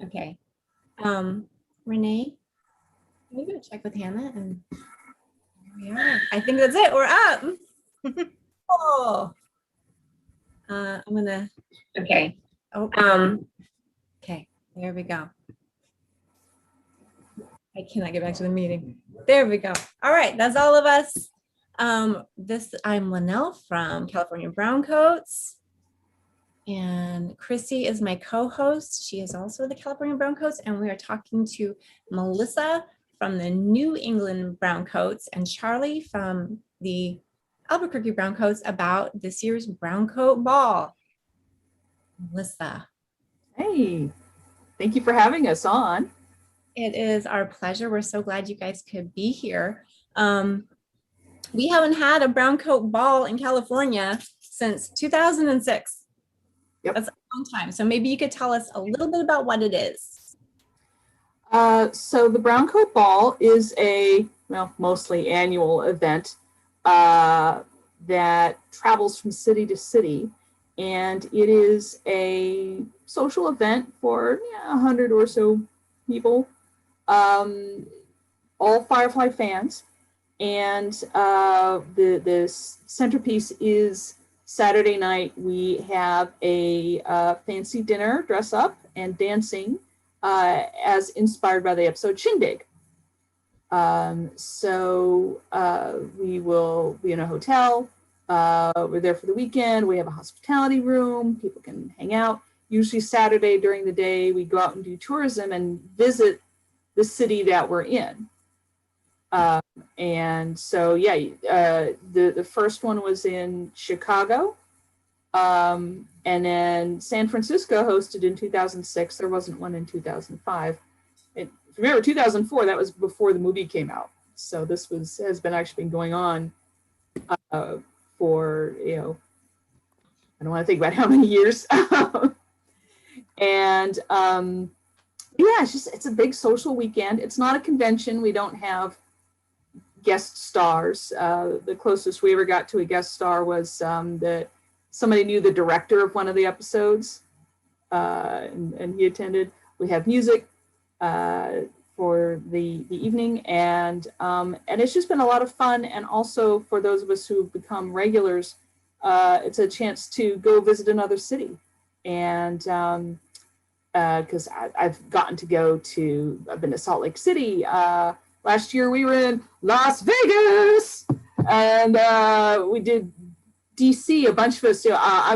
Okay. Renee, can we go check with Hannah? And there we are. I think that's it. We're up. Oh, I'm gonna. Okay. Oh. Okay. There we go. I cannot get back to the meeting. There we go. All right. That's all of us. I'm Linnell from California Browncoats. And Chrissy is my co-host. She is also the California Browncoats, and we are talking to Melissa from the New England Browncoats and Charlie from the Albuquerque Browncoats about this year's Browncoat Ball. Melissa. Hey, thank you for having us on. It is our pleasure. We're so glad you guys could be here. We haven't had a Browncoat Ball in California since 2006. Yep. That's a long time. So maybe you could tell us a little bit about what it is. So the Browncoat Ball is a, mostly annual event that travels from city to city. And it is a social event for 100 or so people, all Firefly fans. And the centerpiece is Saturday night. We have a fancy dinner, dress up, and dancing as inspired by the episode Shindig. So we will be in a hotel. We're there for the weekend. We have a hospitality room. People can hang out. Usually Saturday during the day, we go out and do tourism and visit the city that we're in. And so, the first one was in Chicago. And then San Francisco hosted in 2006. There wasn't one in 2005. Remember, 2004, that was before the movie came out. So this has been actually been going on for, I don't want to think about how many years. And it's a big social weekend. It's not a convention. We don't have guest stars. The closest we ever got to a guest star was somebody knew the director of one of the episodes, and he attended. We have music for the evening, and it's just been a lot of fun. And also for those of us who've become regulars, it's a chance to go visit another city. And because I've gotten to I've been to Salt Lake City. Last year we were in Las Vegas, and we did DC. A bunch of us. I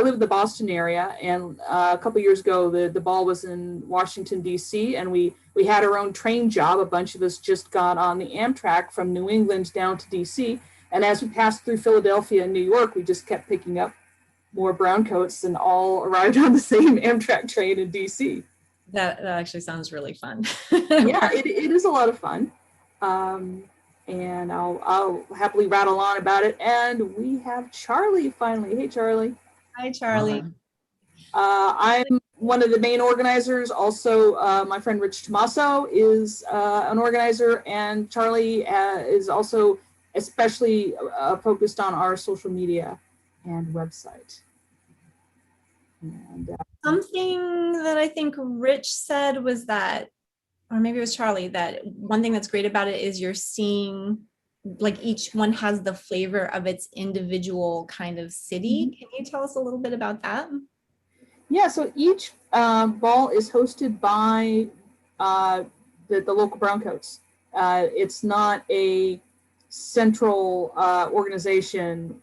live in the Boston area, and a couple years ago the ball was in Washington DC, and we had our own train job. A bunch of us just got on the Amtrak from New England down to DC, and as we passed through Philadelphia and New York, we just kept picking up more Browncoats, and all arrived on the same Amtrak train in DC. That actually sounds really fun. Yeah, it is a lot of fun. And I'll happily rattle on about it. And we have Charlie finally. Hey, Charlie. Hi, Charlie. I'm one of the main organizers. Also, my friend Rich Tomaso is an organizer, and Charlie is also especially focused on our social media and website. And something that I think Rich said was that, or maybe it was Charlie, that one thing that's great about it is you're seeing like each one has the flavor of its individual kind of city. Can you tell us a little bit about that? Yeah, so each ball is hosted by the local Browncoats. It's not a central organization.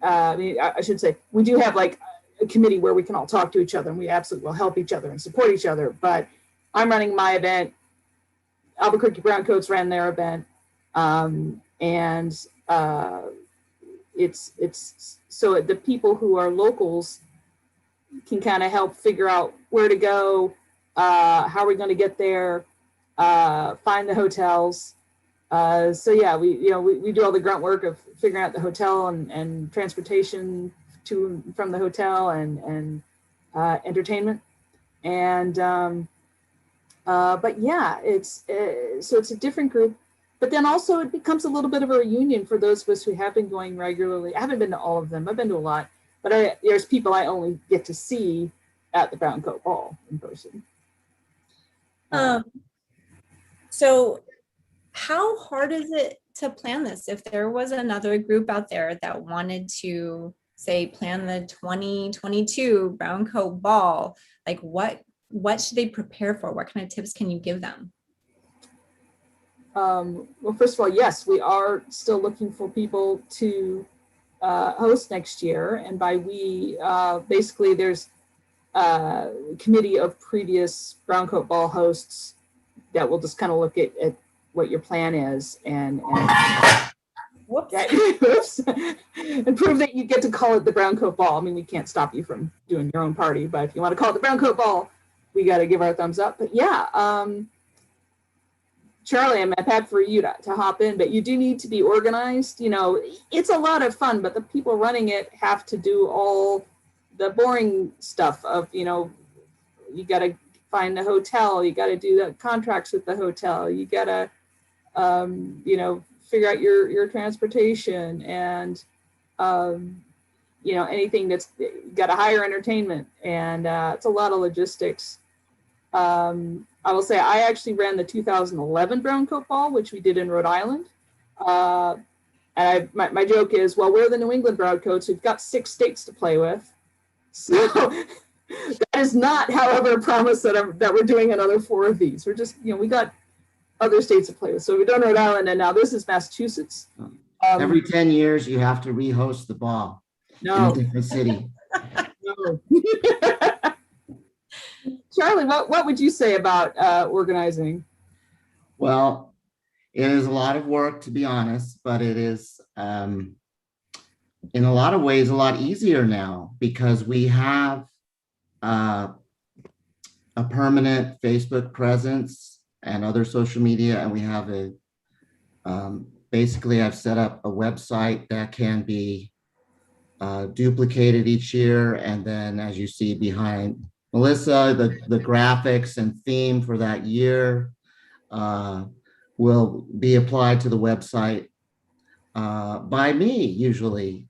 I should say, we do have like a committee where we can all talk to each other, and we absolutely will help each other and support each other. But I'm running my event. Albuquerque Browncoats ran their event. It's so the people who are locals can kind of help figure out where to go, how are we going to get there, find the hotels. We do all the grunt work of figuring out the hotel and transportation to and from the hotel and entertainment. And it's a different group. But then also it becomes a little bit of a reunion for those of us who have been going regularly. I haven't been to all of them. I've been to a lot, but there's people I only get to see at the Browncoat Ball in person. So how hard is it to plan this? If there was another group out there that wanted to say plan the 2022 Browncoat Ball, like what should they prepare for? What kind of tips can you give them? Well, first of all, yes, we are still looking for people to host next year. And by we, basically there's a committee of previous Browncoat Ball hosts that will just kind of look at what your plan is and Whoops. and prove that you get to call it the Browncoat Ball. I mean, we can't stop you from doing your own party, but if you want to call it the Browncoat Ball, we got to give our thumbs up. But yeah, Charlie, I'm happy for you to hop in, but you do need to be organized. You know, it's a lot of fun, but the people running it have to do all the boring stuff of, you know, you got to find a hotel, you got to do the contracts with the hotel, you got to, you know, figure out your transportation and, you know, anything that's got to hire entertainment. And it's a lot of logistics. I will say I actually ran the 2011 Browncoat Ball, which we did in Rhode Island. And my joke is, well, we're the New England Browncoats. We've got 6 states to play with. So that is not, however, a promise that we're doing another 4 of these. We're just, you know, we got other states to play with. So we've done Rhode Island, and now this is Massachusetts. Every 10 years, you have to rehost the ball in a different city. No. Charlie, what would you say about organizing? Well, it is a lot of work, to be honest, but it is, in a lot of ways, a lot easier now because we have a permanent Facebook presence and other social media, and we have a, basically I've set up a website that can be duplicated each year. And then as you see behind Melissa, the graphics and theme for that year will be applied to the website by me usually,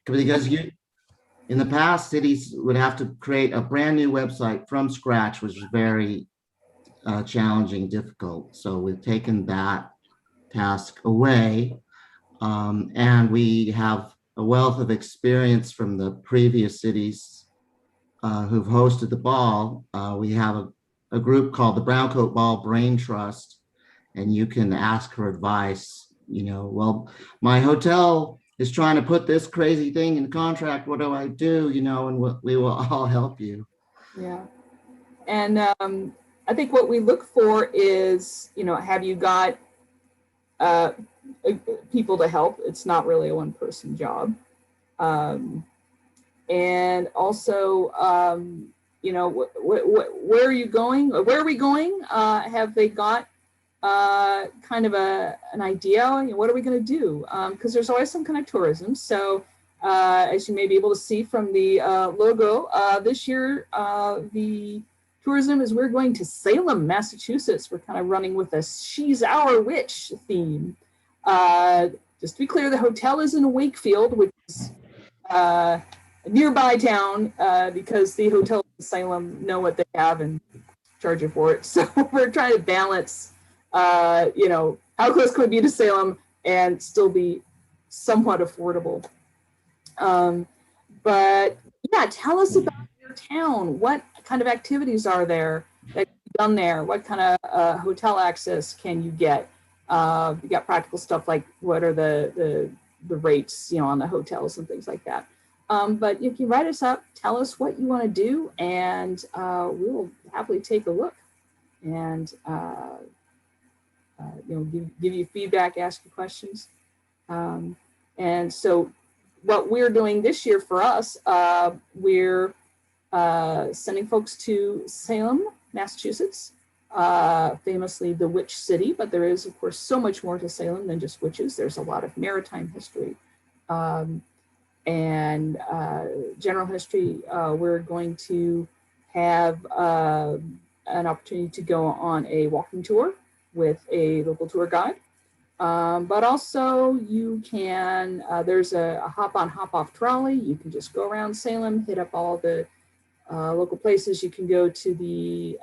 because in the past cities would have to create a brand new website from scratch, which was very challenging, difficult. So we've taken that task away, and we have a wealth of experience from the previous cities who've hosted the ball. We have a group called the Browncoat Ball Brain Trust, and you can ask for advice. You know, well, my hotel is trying to put this crazy thing in the contract. What do I do? You know, and we will all help you. Yeah. And I think what we look for is, you know, have you got people to help? It's not really a one-person job. And also, you know, where are you going? Where are we going? Have they got kind of an idea? You know, what are we going to do? Because there's always some kind of tourism. So as you may be able to see from the logo, this year, the tourism is we're going to Salem, Massachusetts. We're kind of running with a She's Our Witch theme. Just to be clear, the hotel is in Wakefield, which is a nearby town, because the hotel in Salem know what they have and charge you for it. So we're trying to balance, you know, how close could we be to Salem and still be somewhat affordable. But yeah, tell us about your town. What kind of activities are there that you've done there? What kind of hotel access can you get? You got practical stuff like what are the rates, you know, on the hotels and things like that. But if you write us up, tell us what you want to do, and we will happily take a look and you know, give you feedback, ask you questions. And so what we're doing this year for us, we're sending folks to Salem, Massachusetts, famously the witch city, but there is, of course, so much more to Salem than just witches. There's a lot of maritime history and general history. We're going to have an opportunity to go on a walking tour with a local tour guide. But also you can, there's a hop on, hop off trolley. You can just go around Salem, hit up all the local places, you can go to the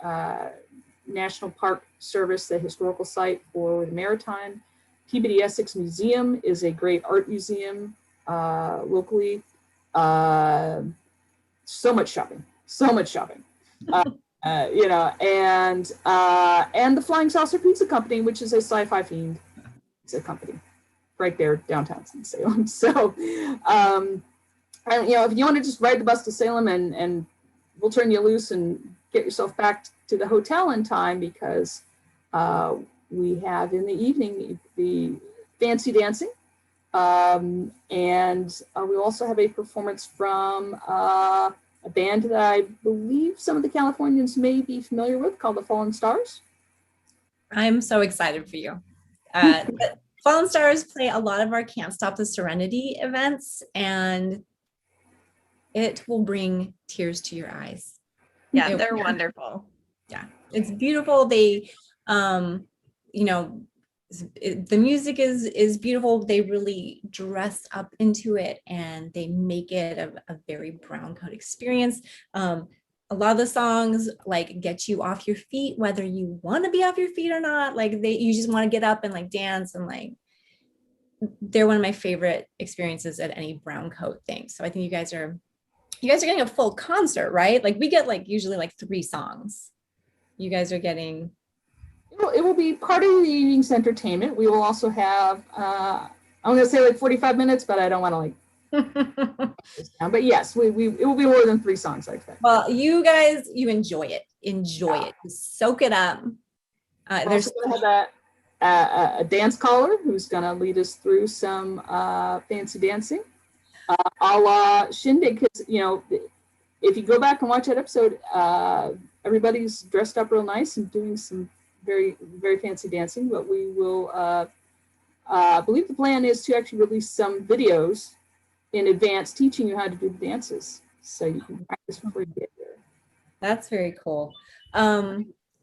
National Park Service, the historical site for the Maritime. Peabody Essex Museum is a great art museum locally. So much shopping, so much shopping. You know, and the Flying Saucer Pizza Company, which is a sci-fi themed pizza company, right there downtown in Salem. So, and you know, if you want to just ride the bus to Salem, and we'll turn you loose and get yourself back to the hotel in time, because we have in the evening the fancy dancing, and we also have a performance from a band that I believe some of the Californians may be familiar with, called the Fallen Stars. I'm so excited for you. Fallen Stars play a lot of our Can't Stop the Serenity events, and it will bring tears to your eyes. Yeah, they're wonderful. Yeah, it's beautiful. They, you know, the music is beautiful. They really dress up into it, and they make it a very Browncoat experience. A lot of the songs like get you off your feet, whether you want to be off your feet or not. Like you just want to get up and like dance, and like they're one of my favorite experiences at any Browncoat thing. So I think you guys are getting a full concert, right? Like we get like usually like 3 songs. You guys are getting. It will be part of the evening's entertainment. We will also have, I'm going to say like 45 minutes, but I don't want to like. But yes, it will be more than 3 songs, I expect. Well, you guys, you enjoy it. Enjoy it. Soak it up. There's going to have a dance caller who's going to lead us through some fancy dancing, a la Shindig. Because you know, if you go back and watch that episode, everybody's dressed up real nice and doing some very, very fancy dancing. But we will, I believe the plan is to actually release some videos in advance teaching you how to do the dances, so you can practice before you get there. That's very cool.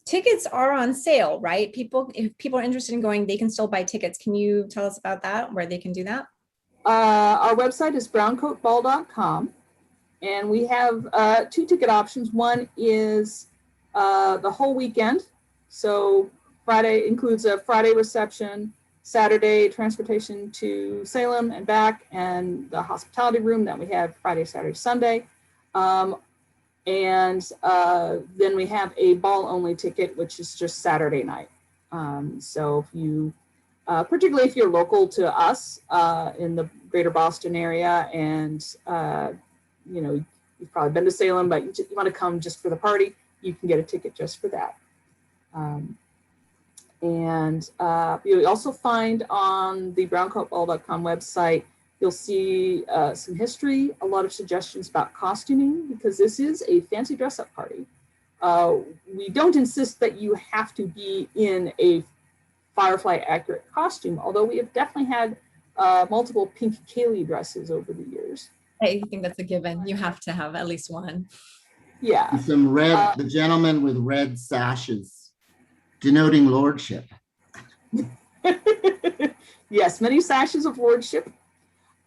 Tickets are on sale, right? If people are interested in going, they can still buy tickets. Can you tell us about that, where they can do that? Our website is browncoatball.com, and we have 2 ticket options. One is the whole weekend. So Friday includes a Friday reception, Saturday transportation to Salem and back, and the hospitality room that we have Friday, Saturday, Sunday. And then we have a ball only ticket, which is just Saturday night. So if you, particularly if you're local to us in the greater Boston area, and you know, you've probably been to Salem, but you want to come just for the party, you can get a ticket just for that. And you'll also find on the browncoatball.com website, you'll see some history, a lot of suggestions about costuming, because this is a fancy dress-up party. We don't insist that you have to be in a Firefly accurate costume, although we have definitely had multiple Pink Kaylee dresses over the years. I think that's a given. You have to have at least one. Yeah. And some red, the gentleman with red sashes, denoting lordship. Yes, many sashes of lordship.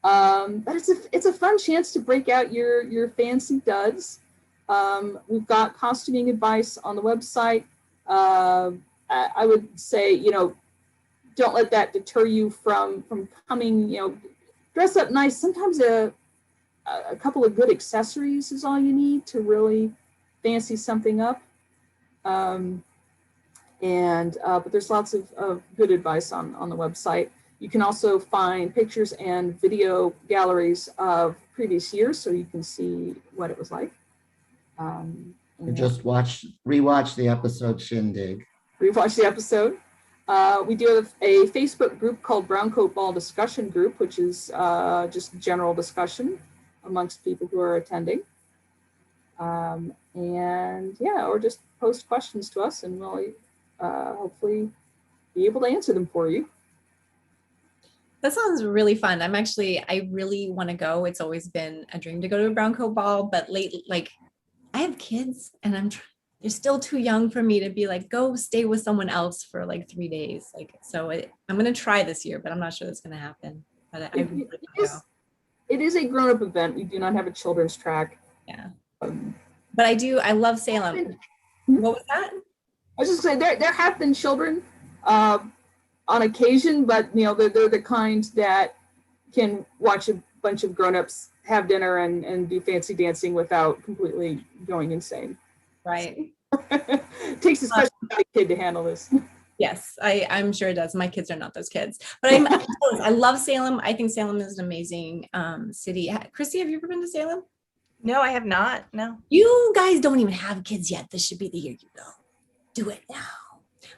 But it's a fun chance to break out your fancy duds. We've got costuming advice on the website. I would say, you know, don't let that deter you from coming. You know, dress up nice. Sometimes a couple of good accessories is all you need to really fancy something up. But there's lots of good advice on the website. You can also find pictures and video galleries of previous years, so you can see what it was like. Just rewatch the episode Shindig. Rewatch the episode. We do have a Facebook group called Browncoat Ball Discussion Group, which is just general discussion amongst people who are attending. And yeah, or just post questions to us, and we'll hopefully be able to answer them for you. That sounds really fun. I really want to go. It's always been a dream to go to a Browncoat Ball, but lately, like, I have kids, and they're still too young for me to be like, go stay with someone else for like 3 days. Like, so I'm going to try this year, but I'm not sure that's going to happen. But I really want to go. It is a grown-up event. We do not have a children's track. Yeah. But I love Salem. What was that? I was just saying there have been children on occasion, but they're the kind that can watch a bunch of grown-ups have dinner and do fancy dancing without completely going insane. Right. It takes a special kind of kid to handle this. Yes, I'm sure it does. My kids are not those kids, but I love Salem. I think Salem is an amazing city. Christy, have you ever been to Salem? No, I have not. No. You guys don't even have kids yet. This should be the year you go. Do it now.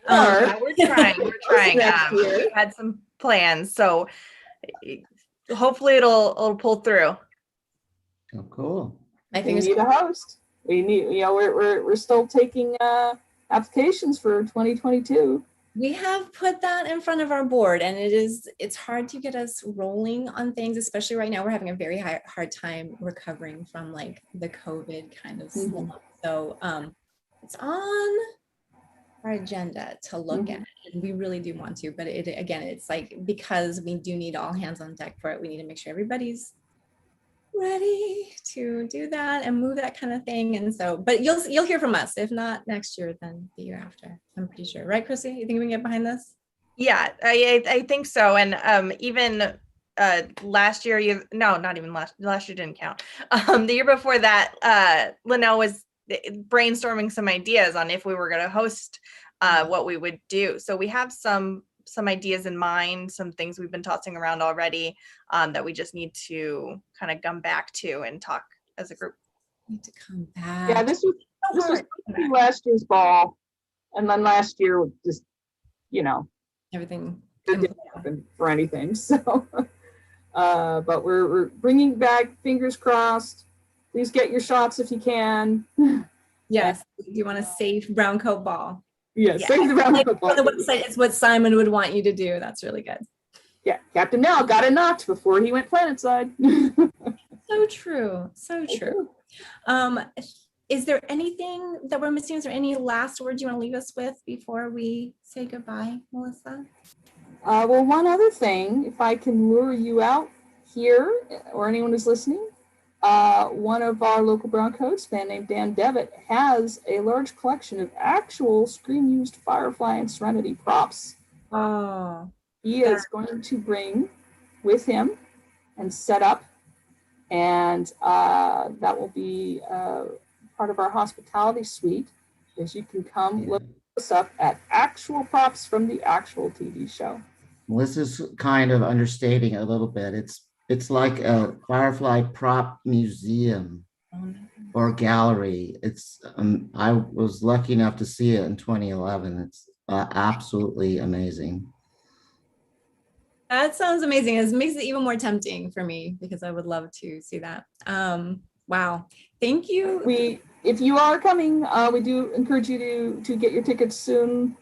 Or- Yeah, we're trying. We're trying. Next year. We had some plans, so hopefully it'll pull through. Oh, cool. I We think need a host. We need, we're still taking applications for 2022. we have put that in front of our board, and it's hard to get us rolling on things, especially right now. We're having a very hard time recovering from like the COVID kind of stuff. So it's on our agenda to look at, and we really do want to, but it's like, because we do need all hands on deck for it, we need to make sure everybody's ready to do that and move that kind of thing. And so, but you'll hear from us. If not next year, then the year after, I'm pretty sure. Right, Chrissy? You think we can get behind this? Yeah, I think so. And even last year, not even last year didn't count. The year before that, Linnell was brainstorming some ideas on if we were going to host what we would do. So we have some ideas in mind, some things we've been tossing around already that we just need to kind of come back to and talk as a group. Need to come back. Yeah, this was last year's ball, and then last year was just, Everything. it didn't happen for anything. So, but we're bringing back. Fingers crossed. Please get your shots if you can. Yes. You want a safe brown coat ball. Yes, Yeah. save the round of On the applause. website, it's what Simon would want you to do. That's really good. Yeah, Captain Nell got it knocked before he went planetside. So true. So true. Is there anything that we're missing? Is there any last words you want to leave us with before we say goodbye, Melissa? Well, one other thing, if I can lure you out here, or anyone who's listening, one of our local Browncoats, a man named Dan Devitt, has a large collection of actual screen-used Firefly and Serenity props. Oh, He is going to bring with him and set up, and that will be part of our hospitality suite, is you can come look us up at actual props from the actual TV show. Melissa's kind of understating it a little bit. It's like a Firefly prop museum or gallery. It's I was lucky enough to see it in 2011. It's absolutely amazing. that sounds amazing. It makes it even more tempting for me because I would love to see that. Wow. Thank you. If you are coming, we do encourage you to get your tickets soon.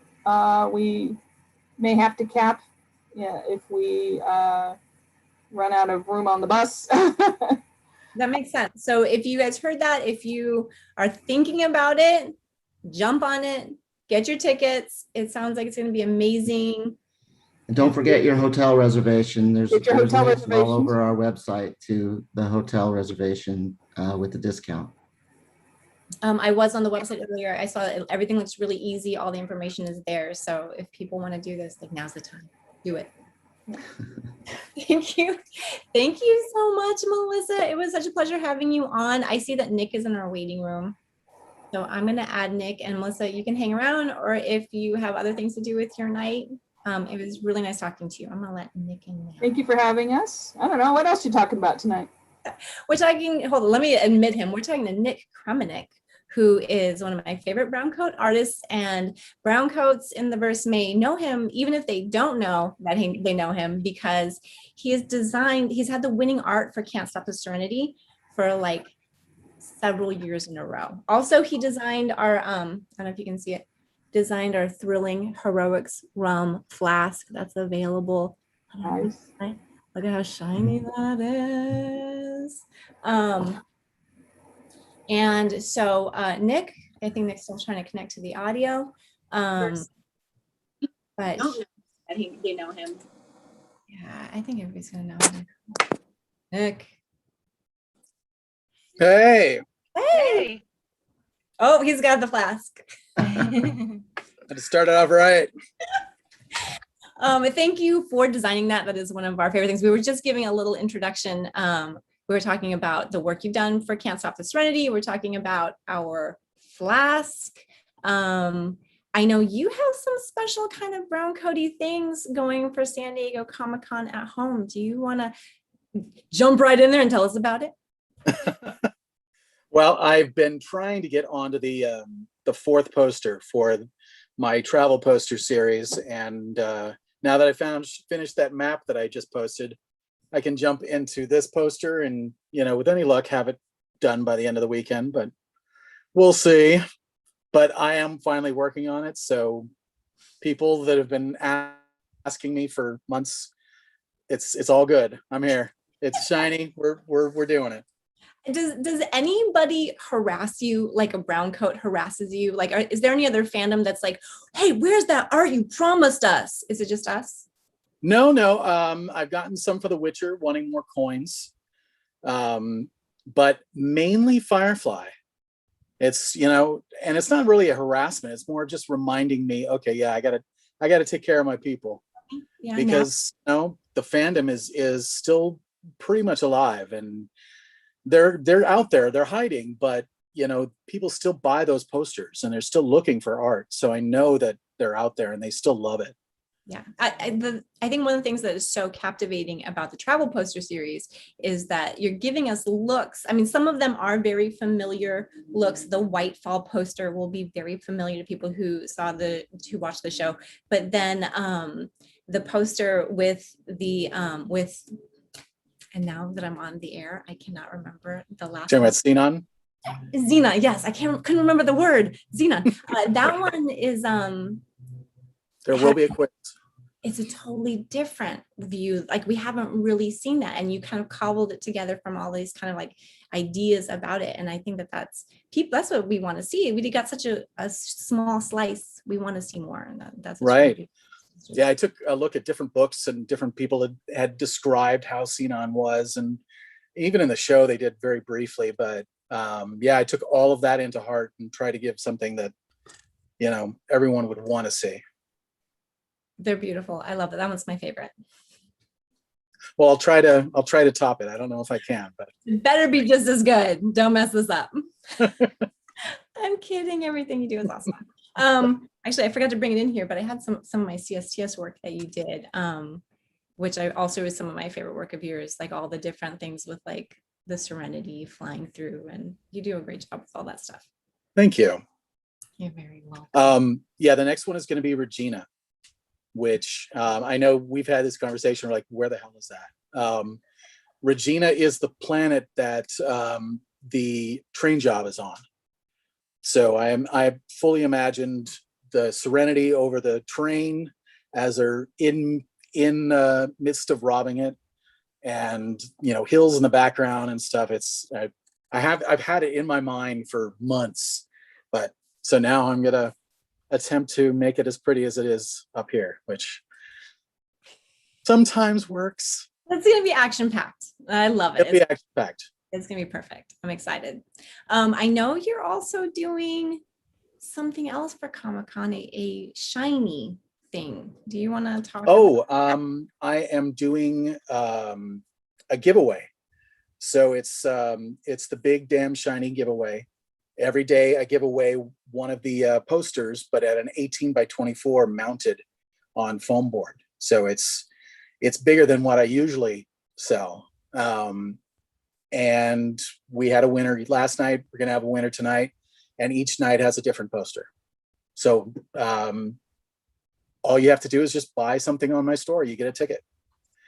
We may have to cap, if we run out of room on the bus. That makes sense. So if you guys heard that, if you are thinking about it, jump on it, get your tickets. It sounds like it's going to be amazing. And don't forget your hotel reservation. There's Get your links hotel all reservations. over our website to the hotel reservation with the discount. I was on the website earlier. I saw that everything looks really easy. All the information is there. So if people want to do this, like, now's the time. Do it. Thank you. Thank you so much, Melissa. It was such a pleasure having you on. I see that Nick is in our waiting room. So I'm going to add Nick, and Melissa, you can hang around, or if you have other things to do with your night. It was really nice talking to you. I'm going to let Nick in now. Thank you for having us. I don't know, what else you talking about tonight? We're talking, hold on, let me admit him. We're talking to Nick Krumenick, who is one of my favorite Browncoat artists, and Browncoats in the verse may know him, even if they don't know that they know him, because he's had the winning art for Can't Stop the Serenity for like several years in a row. Also, he designed our, I don't know if you can see it, designed our Thrilling Heroics rum flask that's available. Nice. Look at how shiny that is. And so Nick, I think Nick's still trying to connect to the audio. But I think they know him. yeah, I think everybody's gonna know him. Nick. Hey, Hey, Oh, he's got the flask. Had to start it off right. Thank you for designing that. That is one of our favorite things. We were just giving a little introduction. We were talking about the work you've done for Can't Stop the Serenity. We're talking about our flask. I know you have some special kind of brown coaty things going for San Diego Comic-Con at home. Do you want to jump right in there and tell us about it? Well, I've been trying to get onto the fourth poster for my travel poster series, and now that I finished that map that I just posted, I can jump into this poster and, with any luck, have it done by the end of the weekend. But we'll see. But I am finally working on it, so people that have been asking me for months, it's all good. I'm here. It's shiny. We're doing it. Does anybody harass you like a brown coat harasses you? Like, is there any other fandom that's like, hey, where's that art you promised us? Is it just us? No. I've gotten some for The Witcher, wanting more coins, but mainly Firefly. It's and it's not really a harassment. It's more just reminding me, okay, yeah, I gotta take care of my people, Yeah, because the fandom is still pretty much alive, and they're out there, they're hiding, but people still buy those posters and they're still looking for art. So I know that they're out there and they still love it. Yeah, I think one of the things that is so captivating about the travel poster series is that you're giving us looks. I mean, some of them are very familiar looks. The White Fall poster will be very familiar to people who watched the show. But then the poster with the and now that I'm on the air, I cannot remember the last Talking one. about Xenon? Xena, yes, I couldn't remember the word. Xena. That one is There will be a quiz. it's a totally different view. Like, we haven't really seen that, and you kind of cobbled it together from all these kind of like ideas about it. And I think that's what we want to see. We got such a small slice. We want to see more, and that's what's Right. really- Yeah, I took a look at different books, and different people had described how Xenon was, and even in the show they did very briefly. But yeah, I took all of that into heart and tried to give something that everyone would want to see. They're beautiful. I love it. That one's my favorite. Well, I'll try to top it. I don't know if I can, but It better be just as good. Don't mess this up. I'm kidding. Everything you do is awesome. Actually, I forgot to bring it in here, but I had some of my CSTS work that you did, which I also is some of my favorite work of yours, like all the different things with like the Serenity flying through, and you do a great job with all that stuff. thank you. You're very welcome. Yeah, the next one is going to be Regina, which I know we've had this conversation. We're like, where the hell is that? Regina is the planet that the train job is on. So I fully imagined the Serenity over the train as they're in midst of robbing it, and hills in the background and stuff. I've had it in my mind for months, but so now I'm gonna attempt to make it as pretty as it is up here, which sometimes works. It's going to be action packed. I love it. It'll be action-packed. It's going to be perfect. I'm excited. I know you're also doing something else for Comic-Con, a shiny thing. Do you want to talk? I am doing a giveaway. So it's the Big Damn Shiny giveaway. Every day I give away one of the posters, but at an 18x24 mounted on foam board. So it's bigger than what I usually sell. And we had a winner last night. We're going to have a winner tonight, and each night has a different poster. So all you have to do is just buy something on my store. You get a ticket.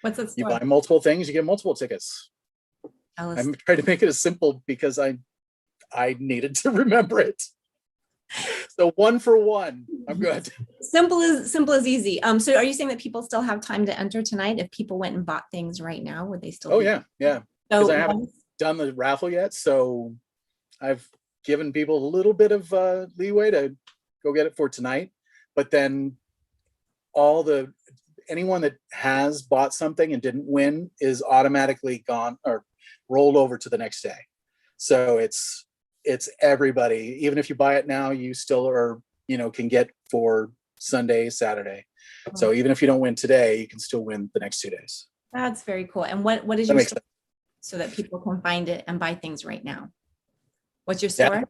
What's it? You buy multiple things, you get multiple tickets. I'm trying to make it as simple because I needed to remember it. So 1 for 1. I'm good. Simple as easy. So are you saying that people still have time to enter tonight? If people went and bought things right now, would they still? Oh yeah. Because So I haven't done the raffle yet, so I've given people a little bit of leeway to go get it for tonight. But then anyone that has bought something and didn't win is automatically gone or rolled over to the next day. So it's it's everybody. Even if you buy it now, you still are, can get for Sunday, Saturday. So even if you don't win today, you can still win the next 2 days. That's very cool. And what is That your makes store so that people can find it and buy things right now? What's your Yeah. store?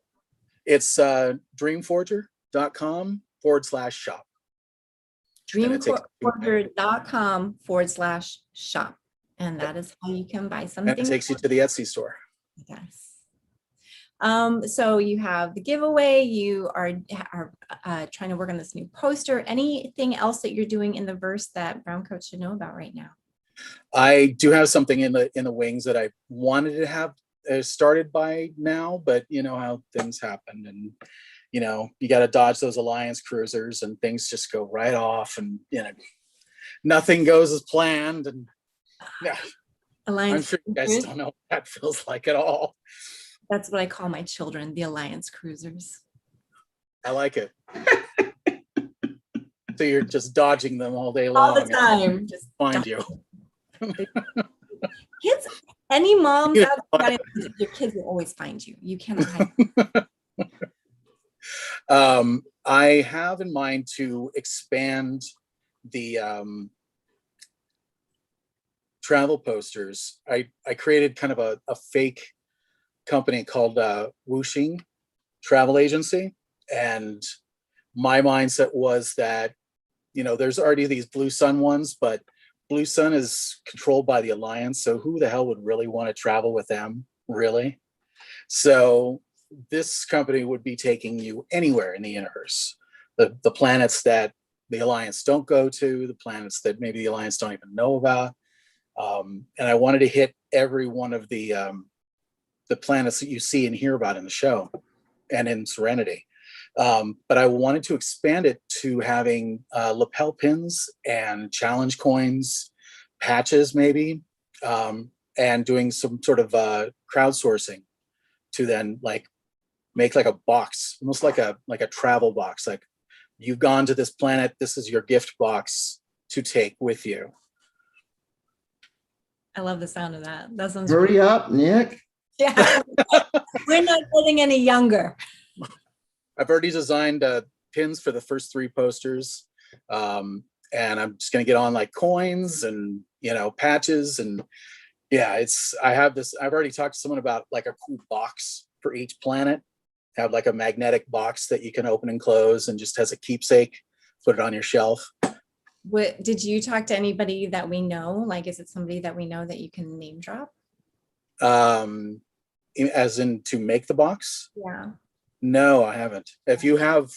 It's dreamforger.com/shop. And it takes you- Dreamforger.com/shop. And that is how you can buy And something. it takes you to the Etsy store. Yes. So you have the giveaway, you are trying to work on this new poster. Anything else that you're doing in the verse that Browncoats should know about right now? I do have something in the wings that I wanted to have started by now, but you know how things happen, and you got to dodge those Alliance cruisers, and things just go right off, and nothing goes as planned, and yeah, I'm Alliance sure you guys Cruisers? don't know what that feels like at all. That's what I call my children, the Alliance Cruisers. I like it. So you're just dodging them all day long. All the time. Just Find you. kids, any moms Yeah. out there, your kids will always find you. You cannot hide. I have in mind to expand the travel posters. I created kind of a fake company called Wuxing Travel Agency, and my mindset was that there's already these Blue Sun ones, but Blue Sun is controlled by the Alliance, so who the hell would really want to travel with them, really? So this company would be taking you anywhere in the universe, the planets that the Alliance don't go to, the planets that maybe the Alliance don't even know about, and I wanted to hit every one of the planets that you see and hear about in the show and in Serenity. But I wanted to expand it to having lapel pins and challenge coins, patches maybe, and doing some sort of crowdsourcing to then make like a box, almost like a travel box. Like, you've gone to this planet, this is your gift box to take with you. I love the sound of that. That sounds Hurry up, Nick. Yeah. We're not getting any younger. I've already designed pins for the first 3 posters, and I'm just going to get on like coins and patches, and yeah, I've already talked to someone about like a cool box for each planet. Have like a magnetic box that you can open and close, and just has a keepsake. Put it on your shelf. What did you talk to anybody that we know? Like, is it somebody that we know that you can name drop? As in to make the box? Yeah. No, I haven't. If you have,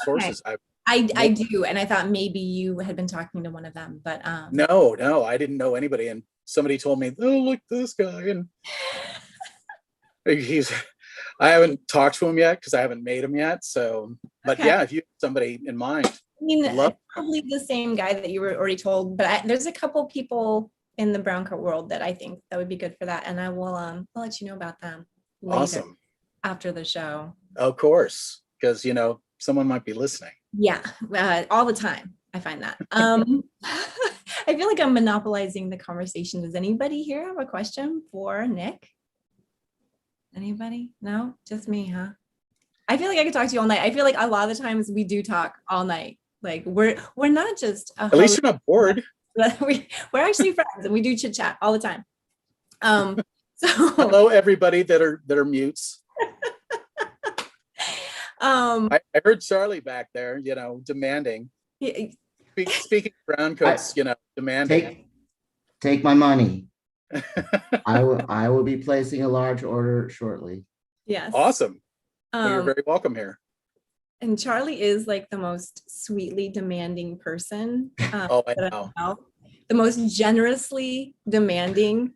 sources, I do, and I thought maybe you had been talking to one of them, but No, I didn't know anybody, and somebody told me, "Oh, look, this guy," and I haven't talked to him yet because I haven't made him yet. So, but Okay. yeah, if you have somebody in mind, I mean, love- probably the same guy that you were already told, but there's a couple people in the Browncoat world that I think that would be good for that, and I will I'll let you know about them later awesome, after the show. of course, because someone might be listening. Yeah, all the time. I find that. I feel like I'm monopolizing the conversation. Does anybody here have a question for Nick? Anybody? No, just me, huh? I feel like I could talk to you all night. I feel like a lot of the times we do talk all night. Like we're not just At least you're not bored. we're actually friends and we do chit chat all the time. So Hello, everybody that are mutes. I heard Charlie back there, demanding. Speaking of Browncoats, demanding. Take my money. I will be placing a large order shortly. Yes. Awesome. Well, you're very welcome here. And Charlie is like the most sweetly demanding person. Oh, I that know. The most generously demanding.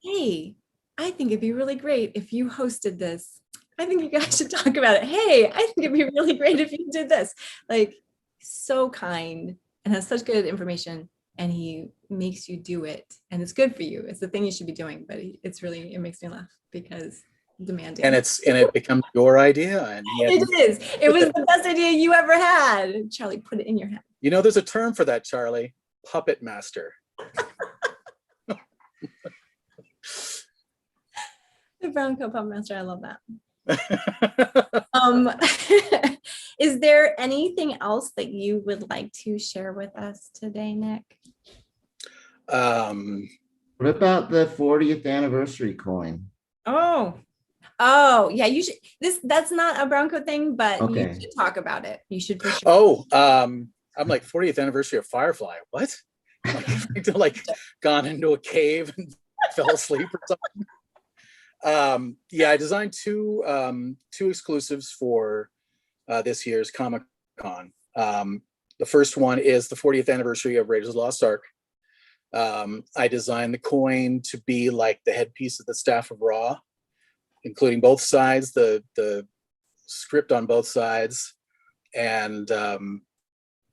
Hey, I think it'd be really great if you hosted this. I think you guys should talk about it. Hey, I think it'd be really great if you did this. Like, so kind and has such good information, and he makes you do it, and it's good for you. It's the thing you should be doing, but it makes me laugh because demanding. And it becomes your idea, and it is. It was the best idea you ever had. Charlie, put it in your head. There's a term for that, Charlie. Puppet master. The Browncoat Puppet Master. I love that. Is there anything else that you would like to share with us today, Nick? What about the 40th anniversary coin? Oh, yeah, you should. That's not a brown coat thing, but you Okay. should talk about it. You should for sure. Oh, I'm like 40th anniversary of Firefly. What? Like gone into a cave and fell asleep or something. Yeah, I designed two exclusives for this year's Comic-Con. The first one is the 40th anniversary of Raiders of the Lost Ark. I designed the coin to be like the headpiece of the Staff of Ra, including both sides, the script on both sides, and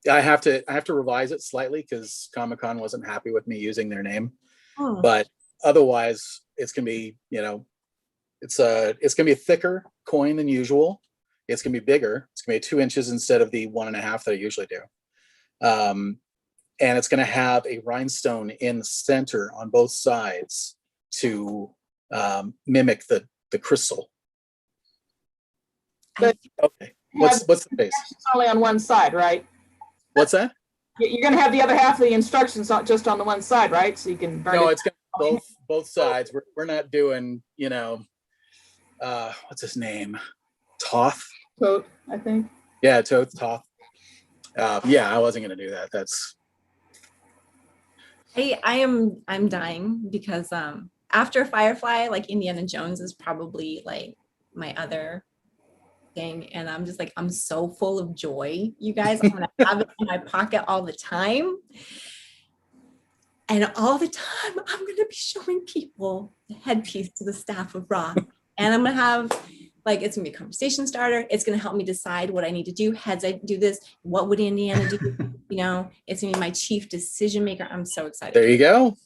I have to revise it slightly because Comic-Con wasn't happy with me using their name. Oh. But otherwise, it's gonna be, it's gonna be a thicker coin than usual. It's gonna be bigger. It's gonna be 2 inches instead of the 1.5 that I usually do. And it's gonna have a rhinestone in the center on both sides to mimic the crystal. But okay, what's the base? It's only on one side, right? What's that? You're going to have the other half of the instructions not just on the one side, right? So you can burn No, it. it's gonna be both sides. We're not doing, what's his name? Toth? Coat, I think. Yeah, Toth. Yeah, I wasn't gonna do that. That's I'm dying because after Firefly, like Indiana Jones is probably like my other thing, and I'm just like, I'm so full of joy, you guys. I'm gonna have it in my pocket all the time, and all the time I'm gonna be showing people the headpiece to the Staff of Ra, and I'm gonna have like, it's gonna be a conversation starter. It's gonna help me decide what I need to do. Heads, I do this. What would Indiana do? It's gonna be my chief decision maker. I'm so excited. there you go.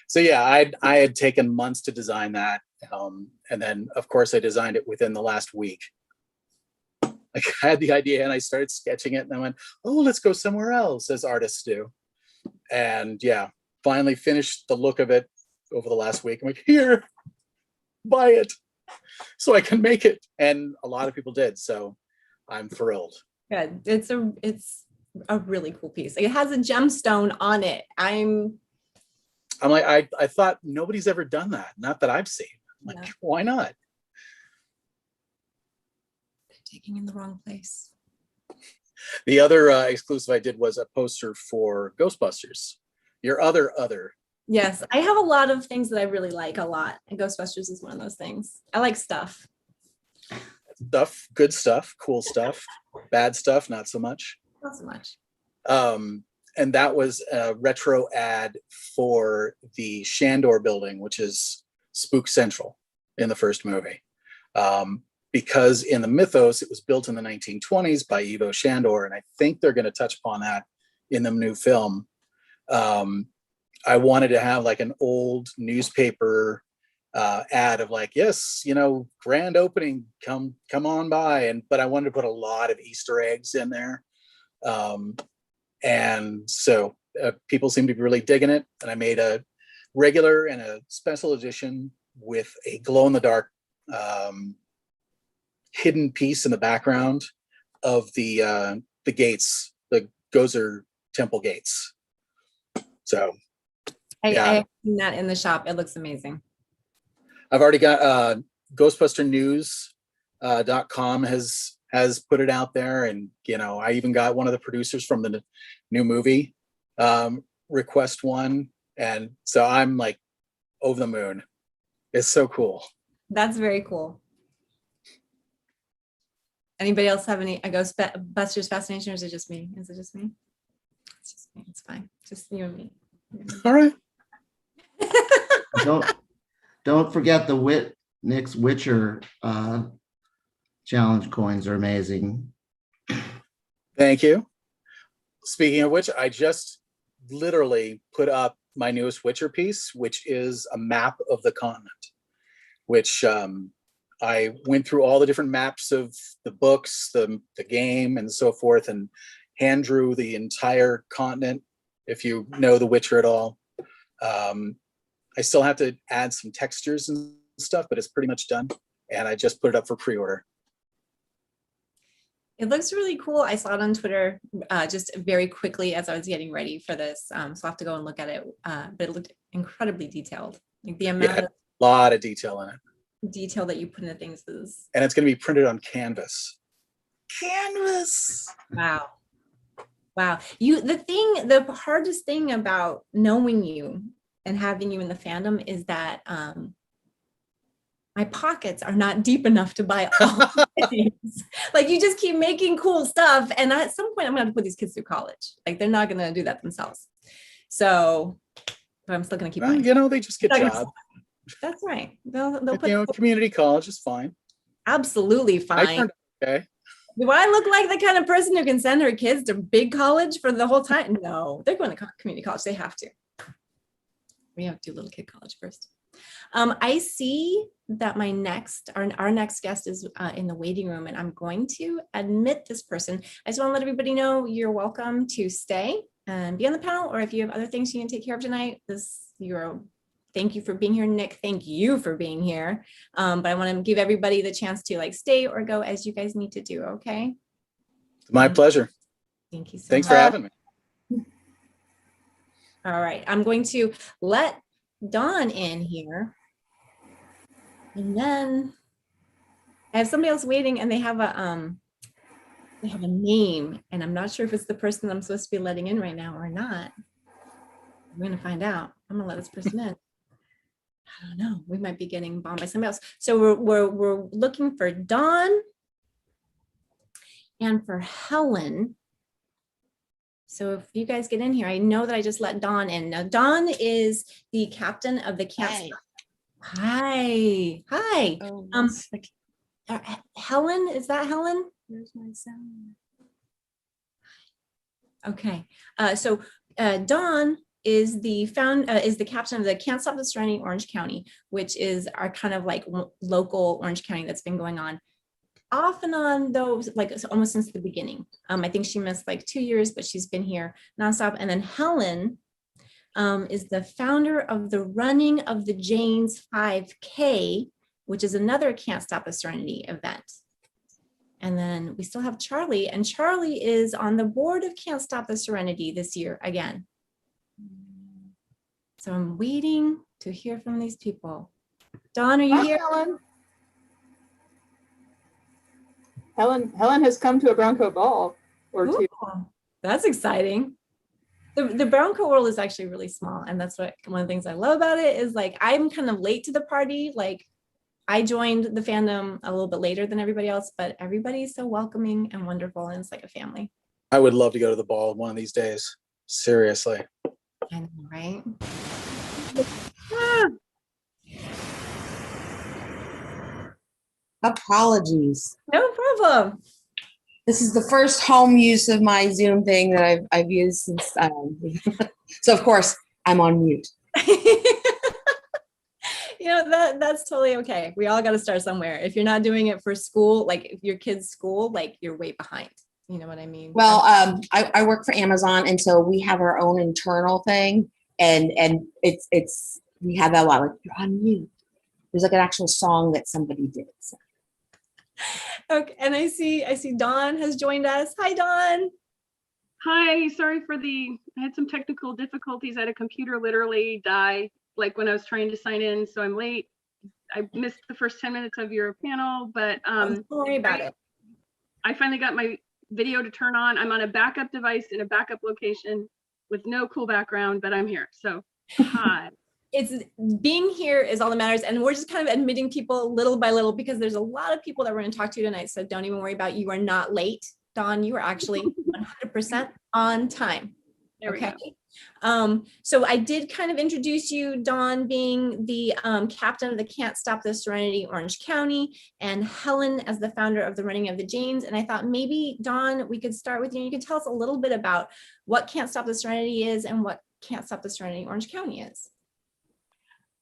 So yeah, I had taken months to design that, and then of course I designed it within the last week. Like I had the idea and I started sketching it, and I went, "Oh, let's go somewhere else," as artists do. And yeah, finally finished the look of it over the last week. I'm like, here, buy it, so I can make it, and a lot of people did. So I'm thrilled. Good. It's a really cool piece. It has a gemstone on it. I'm like, I thought nobody's ever done that. Not that I've seen. I'm like, Yeah. why not? They're taking in the wrong place. The other exclusive I did was a poster for Ghostbusters. Your other. Yes, I have a lot of things that I really like a lot, and Ghostbusters is one of those things. I like stuff. Stuff, good stuff, cool stuff, bad stuff, not so much. Not so much. And that was a retro ad for the Shandor building, which is Spook Central in the first movie. Because in the mythos, it was built in the 1920s by Ivo Shandor, and I think they're going to touch upon that in the new film. I wanted to have like an old newspaper ad of like, yes, grand opening, come on by, but I wanted to put a lot of Easter eggs in there. And so people seem to be really digging it. And I made a regular and a special edition with a glow-in-the-dark hidden piece in the background of the gates, the Gozer Temple gates. So I yeah. have seen that in the shop. It looks amazing. I've already got ghostbusternews.com has put it out there, and I even got one of the producers from the new movie request one, and so I'm like over the moon. It's so cool. That's very cool. Anybody else have a Ghostbusters fascination, or is it just me? Is it just me? It's just me. It's fine. Just you and me. All right. Don't forget the Nick's Witcher challenge coins are amazing. Thank you. Speaking of which, I just literally put up my newest Witcher piece, which is a map of the continent, which I went through all the different maps of the books, the game, and so forth, and hand drew the entire continent, if you know The Witcher at all. I still have to add some textures and stuff, but it's pretty much done. And I just put it up for pre-order. It looks really cool. I saw it on Twitter just very quickly as I was getting ready for this. So I'll have to go and look at it. But it looked incredibly detailed. Like the amount of A lot of detail in it. detail that you put into things is And it's going to be printed on canvas. Canvas. wow. Wow. The hardest thing about knowing you and having you in the fandom is that my pockets are not deep enough to buy all the things. Like you just keep making cool stuff. And at some point I'm gonna have to put these kids through college. Like they're not gonna do that themselves. So, but I'm still gonna keep buying. You know, they just get They're not jobs. That's right. They'll But, put you know, community college is fine. absolutely I fine. turned out okay. Do I look like the kind of person who can send her kids to big college for the whole time? No, they're going to community college. They have to. We have to do little kid college first. I see that our next guest is in the waiting room, and I'm going to admit this person. I just want to let everybody know you're welcome to stay and be on the panel, or if you have other things you can take care of tonight, thank you for being here, Nick. Thank you for being here. But I want to give everybody the chance to like stay or go as you guys need to do. Okay. My pleasure. Thank you so Thanks much. for having me. All right. I'm going to let Dawn in here. And then I have somebody else waiting and they have a name, and I'm not sure if it's the person I'm supposed to be letting in right now or not. We're going to find out. I'm going to let this person in. I don't know. We might be getting bombed by somebody else. So we're looking for Dawn and for Helen. So if you guys get in here, I know that I just let Dawn in. Now, Dawn is the captain of the camp. Hi. Hi. Oh, Helen, is that Helen? where's my sound? Okay. So Dawn is the captain of the Can't Stop the Serenity Orange County, which is our kind of like local Orange County that's been going on off and on, though, like almost since the beginning. I think she missed like 2 years, but she's been here nonstop. And then Helen is the founder of the Running of the Janes 5K, which is another Can't Stop the Serenity event. And then we still have Charlie, and Charlie is on the board of Can't Stop the Serenity this year again. So I'm waiting to hear from these people. Dawn, are you Hi, here? Helen has come to a Browncoat ball or two. Ooh, that's exciting. The Browncoat world is actually really small, and that's what one of the things I love about it is like I'm kind of late to the party. Like I joined the fandom a little bit later than everybody else, but everybody's so welcoming and wonderful, and it's like a family. I would love to go to the ball one of these days. Seriously. I know, right? Apologies. No problem. This is the first home use of my Zoom thing that I've used since. So of course I'm on mute. You know, that's totally okay. We all got to start somewhere. If you're not doing it for school, like if your kid's school, like you're way behind. You know what I mean? Well, I work for Amazon, and so we have our own internal thing, and it's we have that a lot. Like you're on mute. There's like an actual song that somebody did. So. Okay, and I see Dawn has joined us. Hi, Dawn. Hi, sorry for I had some technical difficulties. I had a computer literally die like when I was trying to sign in, so I'm late. I missed the first 10 minutes of your panel, but Don't worry about it. I finally got my video to turn on. I'm on a backup device in a backup location with no cool background, but I'm here. So hi. It's being here is all that matters, and we're just kind of admitting people little by little because there's a lot of people that we're going to talk to tonight. So don't even worry about you are not late, Dawn. You are actually 100% on time. There we Okay. go. So I did kind of introduce you, Dawn, being the captain of the Can't Stop the Serenity Orange County, and Helen as the founder of the Running of the Janes. And I thought maybe, Dawn, we could start with you. You could tell us a little bit about what Can't Stop the Serenity is and what Can't Stop the Serenity Orange County is.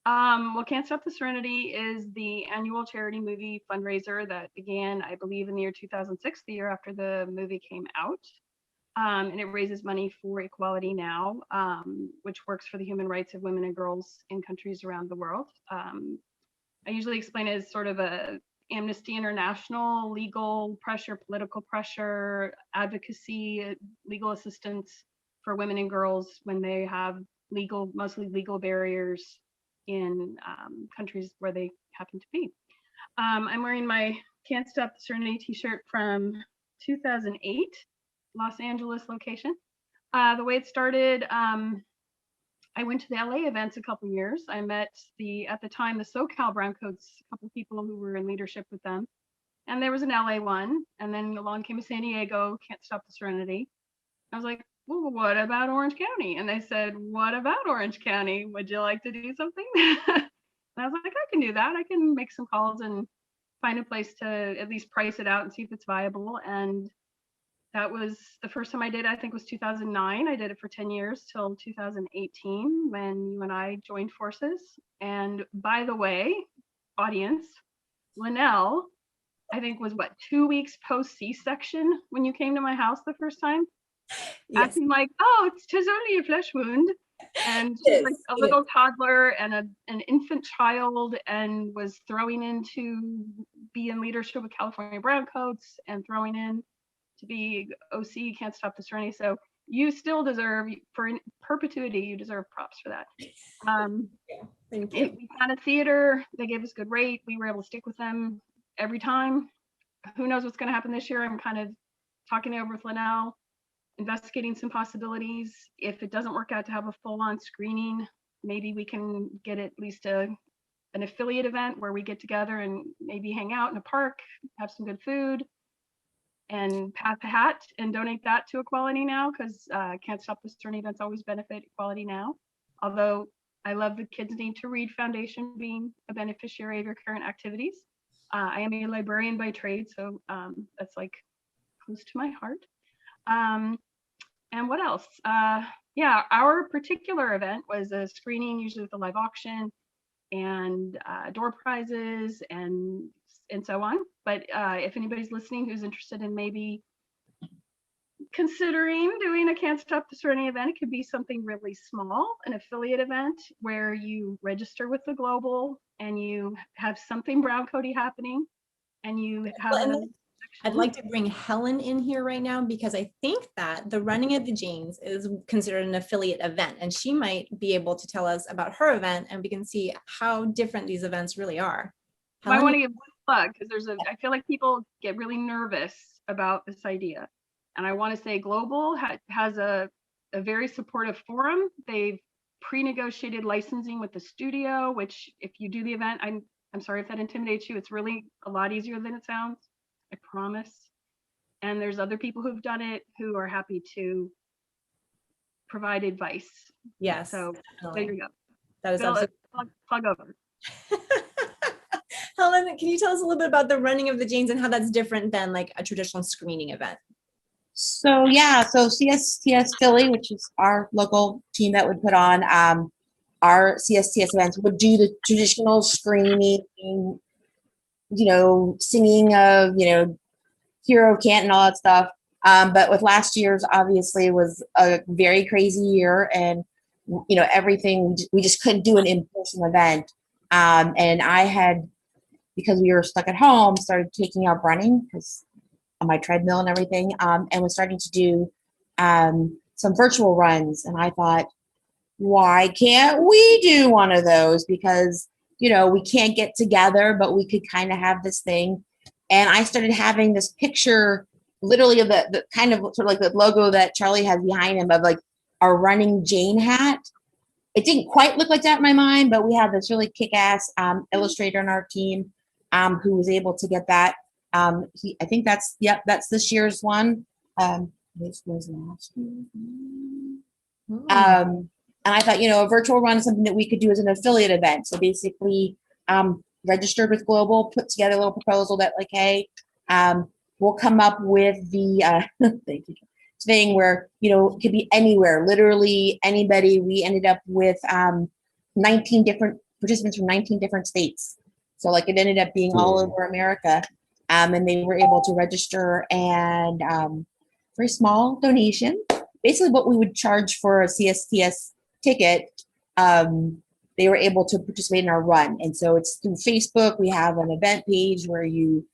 Well, Can't Stop the Serenity is the annual charity movie fundraiser that began, I believe, in the year 2006, the year after the movie came out. And it raises money for Equality Now, which works for the human rights of women and girls in countries around the world. I usually explain it as sort of a Amnesty International legal pressure, political pressure, advocacy, legal assistance for women and girls when they have mostly legal barriers in countries where they happen to be. I'm wearing my Can't Stop the Serenity t-shirt from 2008, Los Angeles location. The way it started, I went to the LA events a couple years. I met at the time, the SoCal Browncoats, a couple people who were in leadership with them. And there was an LA one. And then along came a San Diego, Can't Stop the Serenity. I was like, well, what about Orange County? And they said, what about Orange County? Would you like to do something? And I was like, I can do that. I can make some calls and find a place to at least price it out and see if it's viable. And that was the first time I did, I think was 2009. I did it for 10 years till 2018 when you and I joined forces. And by the way, audience, Linnell, I think was what, 2 weeks post C-section when you came to my house the first time? Yes. Acting like, oh, it's just only a flesh wound. And she's like a little toddler and an infant child, and was throwing in to be in leadership with California Browncoats and throwing in to be OC, Can't Stop the Serenity. So you still deserve, for in perpetuity, you deserve props for that. Thank you. We found a theater, they gave us good rate. We were able to stick with them every time. Who knows what's going to happen this year? I'm kind of talking over with Linnell, investigating some possibilities. If it doesn't work out to have a full-on screening, maybe we can get at least an affiliate event where we get together and maybe hang out in a park, have some good food, and pass a hat and donate that to Equality Now, because Can't Stop the Serenity events always benefit Equality Now. Although I love the Kids Need to Read Foundation being a beneficiary of your current activities. I am a librarian by trade, so that's like close to my heart. And what else? Yeah, our particular event was a screening, usually with a live auction and door prizes and so on. But if anybody's listening who's interested in maybe considering doing a Can't Stop the Serenity event, it could be something really small, an affiliate event where you register with the Global and you have something Browncoaty happening, and you have I'd like to bring Helen in here right now, because I think that the Running of the Janes is considered an affiliate event, and she might be able to tell us about her event, and we can see how different these events really are. I want to give one plug, because I feel like people get really nervous about this idea. And I want to say Global has a very supportive forum. They've pre-negotiated licensing with the studio, which if you do the event, I'm sorry if that intimidates you, it's really a lot easier than it sounds. I promise. And there's other people who've done it who are happy to provide advice. Yes. So definitely. there you go. That is Bill, absolutely. plug over. Helen, can you tell us a little bit about the Running of the Janes and how that's different than like a traditional screening event? So yeah, so CSTS Philly, which is our local team that would put on our CSTS events, would do the traditional screening, singing of, Hero Can't and all that stuff. But with last year's, obviously, was a very crazy year, and everything, we just couldn't do an in-person event. And I had, because we were stuck at home, started taking up running because on my treadmill and everything, and was starting to do some virtual runs. And I thought, why can't we do one of those? Because we can't get together, but we could kind of have this thing. And I started having this picture, literally, of the kind of sort of like the logo that Charlie has behind him of like our running Jane hat. It didn't quite look like that in my mind, but we had this really kick-ass illustrator on our team who was able to get that. I think that's this year's one. This was last year. And I thought, a virtual run is something that we could do as an affiliate event. So basically, registered with Global, put together a little proposal that like, hey, we'll come up with the thank you, thing where, it could be anywhere, literally anybody. We ended up with 19 different participants from 19 different states. So like it ended up being all over America. And they were able to register, and very small donation, basically what we would charge for a CSTS ticket, they were able to participate in our run. And so it's through Facebook. We have an event page where you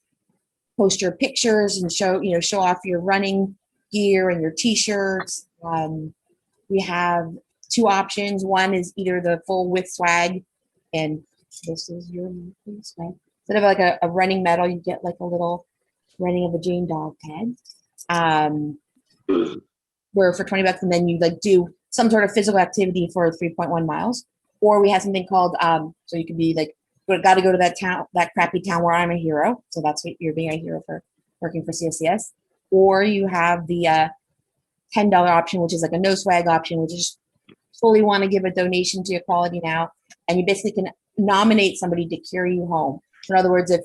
post your pictures and show off your running gear and your t-shirts. We have two options. One is either the full with swag, and this is your swag. Instead of like a running medal, you get like a little running of a Jane dog tag. Where for $20, and then you like do some sort of physical activity for 3.1 miles. Or we have something called, so you could be like, got to go to that town, that crappy town where I'm a hero. So that's what you're being a hero for working for CSCS. Or you have the $10 option, which is like a no swag option, which is fully want to give a donation to Equality Now. And you basically can nominate somebody to carry you home. In other words, if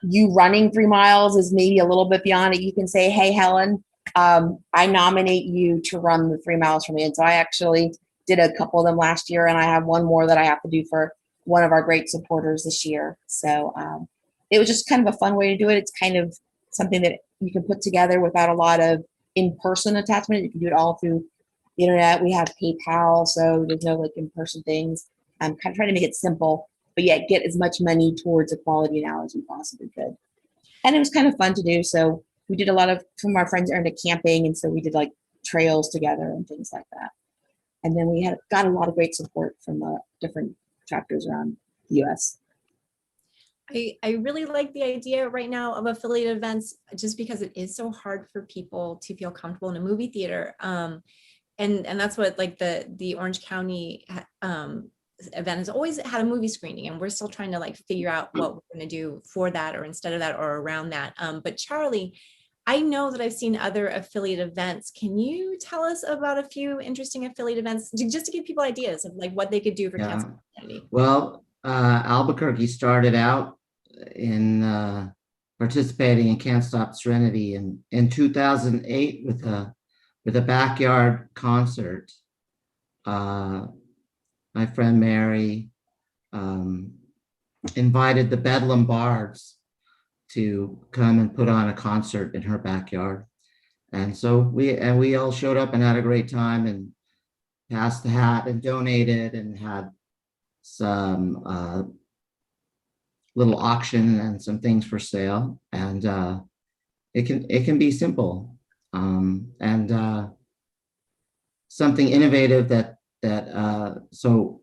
you running 3 miles is maybe a little bit beyond it, you can say, hey, Helen, I nominate you to run the 3 miles for me. And so I actually did a couple of them last year, and I have one more that I have to do for one of our great supporters this year. So it was just kind of a fun way to do it. It's kind of something that you can put together without a lot of in-person attachment. You can do it all through the internet. We have PayPal, so there's no like in-person things. I'm kind of trying to make it simple, but yet get as much money towards Equality Now as we possibly could. And it was kind of fun to do. So we did a lot of, some of our friends are into camping, and so we did like trails together and things like that. And then we got a lot of great support from different chapters around the U.S. I really like the idea right now of affiliate events, just because it is so hard for people to feel comfortable in a movie theater. And that's what like the Orange County event has always had a movie screening, and we're still trying to like figure out what we're going to do for that or instead of that or around that. But Charlie, I know that I've seen other affiliate events. Can you tell us about a few interesting affiliate events just to give people ideas of like what they could do for cancer community? Well, Albuquerque started out in participating in Can't Stop Serenity in 2008 with a backyard concert. My friend Mary invited the Bedlam Bards to come and put on a concert in her backyard. And so we all showed up and had a great time and passed the hat and donated and had some little auction and some things for sale. And it can be simple and something innovative that so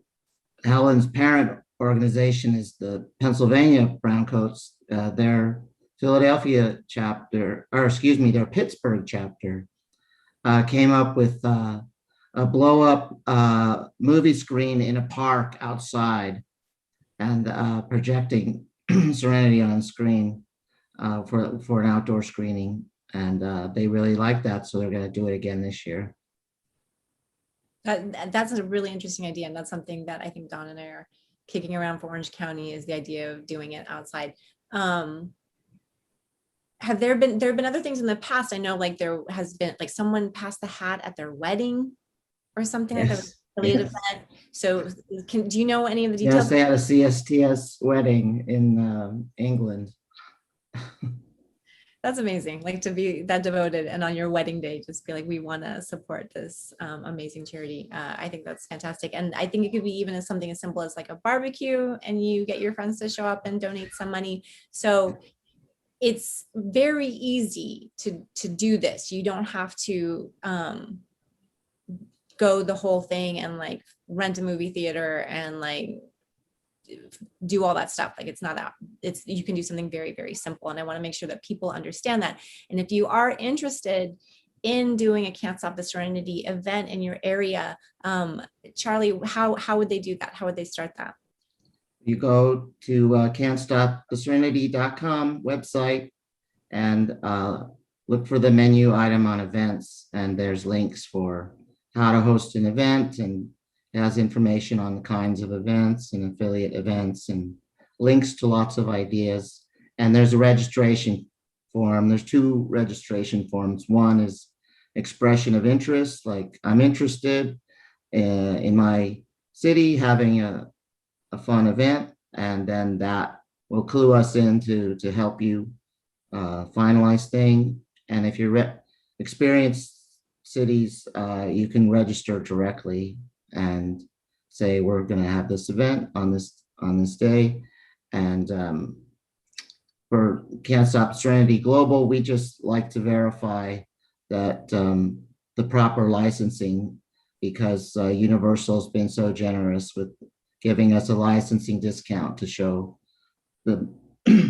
Helen's parent organization is the Pennsylvania Browncoats. Their Philadelphia chapter, or excuse me, their Pittsburgh chapter came up with a blow up movie screen in a park outside and projecting Serenity on screen for an outdoor screening. And they really like that. So they're going to do it again this year. That's a really interesting idea. And that's something that I think Don and I are kicking around for Orange County, is the idea of doing it outside. Have there been other things in the past? I know like there has been like someone passed the hat at their wedding or something like that. Affiliate event. So do you know any of the details? Yes, they had a CSTS wedding in England. That's amazing. Like to be that devoted and on your wedding day, just be like, we want to support this amazing charity. I think that's fantastic. And I think it could be even as something as simple as like a barbecue and you get your friends to show up and donate some money. So it's very easy to do this. You don't have to go the whole thing and like rent a movie theater and like do all that stuff. Like it's not that, you can do something very, very simple. And I want to make sure that people understand that. And if you are interested in doing a Can't Stop the Serenity event in your area, Charlie, how would they do that? How would they start that? You go to can'tstoptheserenity.com website and look for the menu item on events. And there's links for how to host an event, and it has information on the kinds of events and affiliate events and links to lots of ideas. And there's a registration form. There's 2 registration forms. One is expression of interest, like I'm interested in my city having a fun event, and then that will clue us in to help you finalize thing. And if you're experienced cities, you can register directly and say we're going to have this event on this day, and for Can't Stop Serenity Global, we just like to verify that the proper licensing, because Universal's been so generous with giving us a licensing discount to show the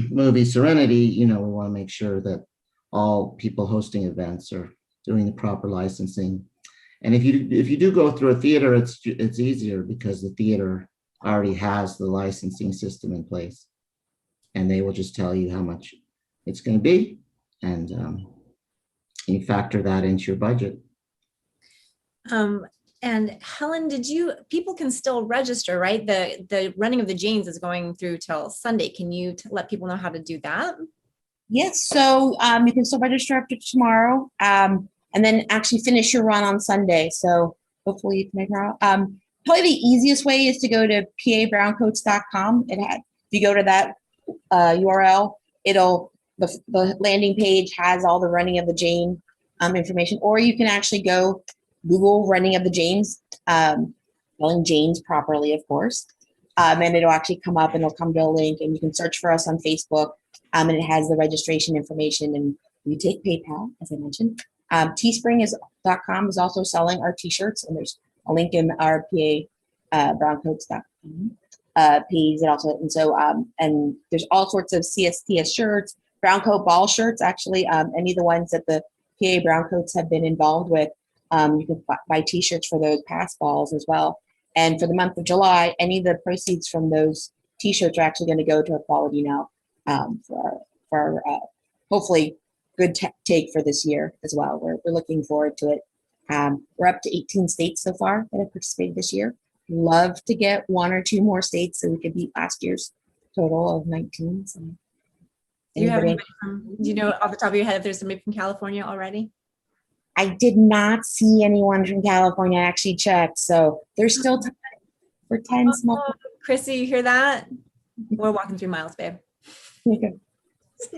movie Serenity. You know, we want to make sure that all people hosting events are doing the proper licensing. And if you do go through a theater, it's easier because the theater already has the licensing system in place, and they will just tell you how much it's going to be, and you factor that into your budget. And Helen, people can still register, right? The running of the Janes is going through till Sunday. Can you let people know how to do that? Yes, so you can still register after tomorrow, and then actually finish your run on Sunday. So hopefully you can make it out. Probably the easiest way is to go to pabrowncoats.com. If you go to that URL, the landing page has all the running of the Jane information, or you can actually go Google running of the Janes, spelling Janes properly, of course, and it'll actually come up, and it'll come to a link, and you can search for us on Facebook, and it has the registration information, and we take PayPal, as I mentioned. Teespring.com is also selling our t-shirts, and there's a link in our Browncoats.com page, and so and there's all sorts of CSTS shirts, Browncoat ball shirts, actually, any of the ones that the PA Browncoats have been involved with. You can buy t-shirts for those past balls as well. And for the month of July, any of the proceeds from those t-shirts are actually going to go to Equality Now for our hopefully good take for this year as well. We're looking forward to it. We're up to 18 states so far that have participated this year. Love to get one or two more states so we could beat last year's total of 19. So Do you know off the top of your head if there's somebody from California already? I did not see anyone from California. I actually checked, so there's still time for 10 small. Chrissy, you hear that? We're walking 3 miles, babe. I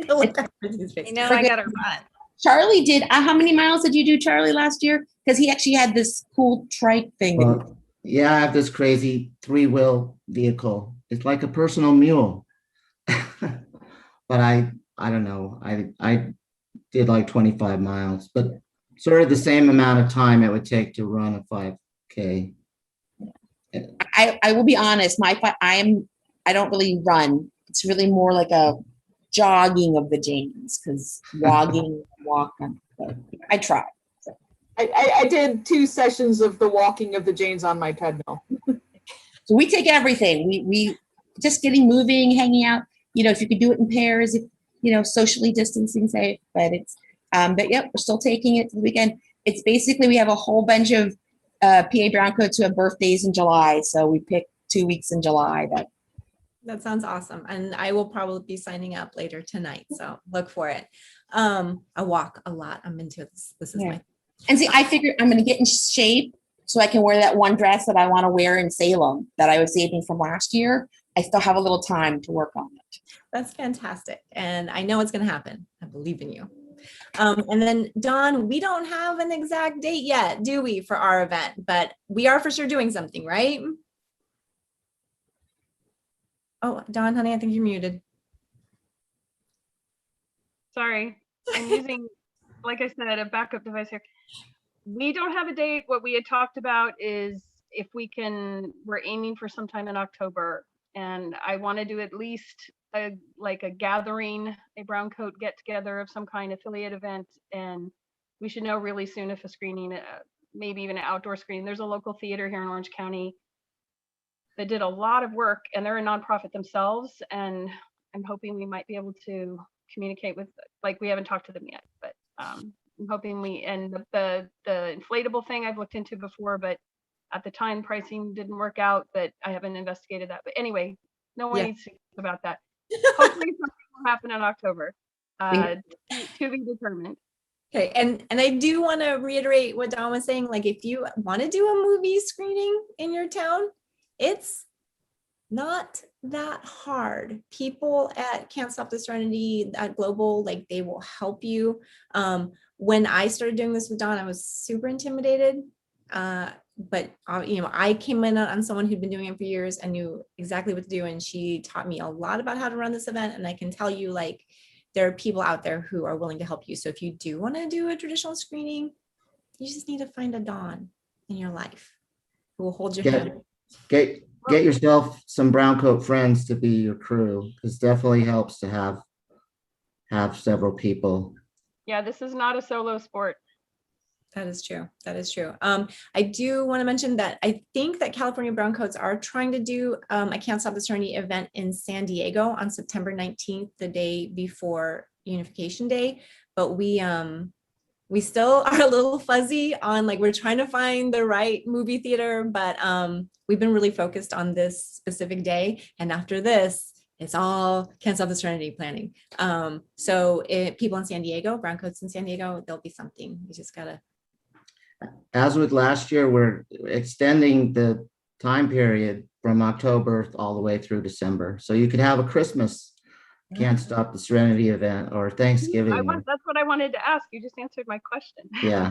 gotta run. Charlie did. How many miles did you do, Charlie, last year? Because he actually had this cool trike thing. Well, yeah, I have this crazy 3-wheel vehicle. It's like a personal mule. But I don't know. I did like 25 miles, but sort of the same amount of time it would take to run a 5K. I will be honest. I don't really run. It's really more like a jogging of the Janes, because walking. I try. So. I did 2 sessions of the walking of the Janes on my treadmill. So we take everything. We just getting moving, hanging out. You know, if you could do it in pairs, socially distancing safe. But but yep, we're still taking it to the weekend. It's basically, we have a whole bunch of PA Browncoats who have birthdays in July, so we picked 2 weeks in July. That sounds awesome, and I will probably be signing up later tonight. So look for it. I walk a lot. I'm into this. This is my. And see, I figured I'm going to get in shape so I can wear that one dress that I want to wear in Salem that I was saving from last year. I still have a little time to work on it. That's fantastic, and I know it's going to happen. I believe in you. And then Dawn, we don't have an exact date yet, do we, for our event? But we are for sure doing something, right? Oh, Dawn, honey, I think you're muted. Sorry, I'm using, like I said, a backup device here. We don't have a date. What we had talked about is if we're aiming for sometime in October, and I want to do at least a gathering, a Browncoat get together of some kind, affiliate event, and we should know really soon if a screening, maybe even an outdoor screening. There's a local theater here in Orange County that did a lot of work, and they're a nonprofit themselves, and I'm hoping we might be able to communicate with, we haven't talked to them yet, but I'm hoping and the inflatable thing I've looked into before, but at the time pricing didn't work out, but I haven't investigated that. But anyway, no one needs to think about that. Hopefully something will happen in October, to be determined. Okay, and I do want to reiterate what Dawn was saying. Like, if you want to do a movie screening in your town, it's not that hard. People at Can't Stop the Serenity at Global, they will help you. When I started doing this with Dawn, I was super intimidated. but I came in on someone who'd been doing it for years and knew exactly what to do. And she taught me a lot about how to run this event. And I can tell you, like, there are people out there who are willing to help you. So if you do want to do a traditional screening, you just need to find a Dawn in your life who will hold your hand. Get yourself some brown coat friends to be your crew. It definitely helps to have several people. Yeah, this is not a solo sport. That is true. That is true. I do want to mention that I think that California Browncoats are trying to do a Can't Stop the Serenity event in San Diego on September 19th, the day before Unification Day. But we still are a little fuzzy on, like, we're trying to find the right movie theater, but we've been really focused on this specific day. And after this, it's all Can't Stop the Serenity planning. So people in San Diego, Browncoats in San Diego, there'll be something. You just gotta. As with last year, we're extending the time period from October all the way through December. So you could have a Christmas Can't Stop the Serenity event or Thanksgiving. That's what I wanted to ask. You just answered my question. Yeah.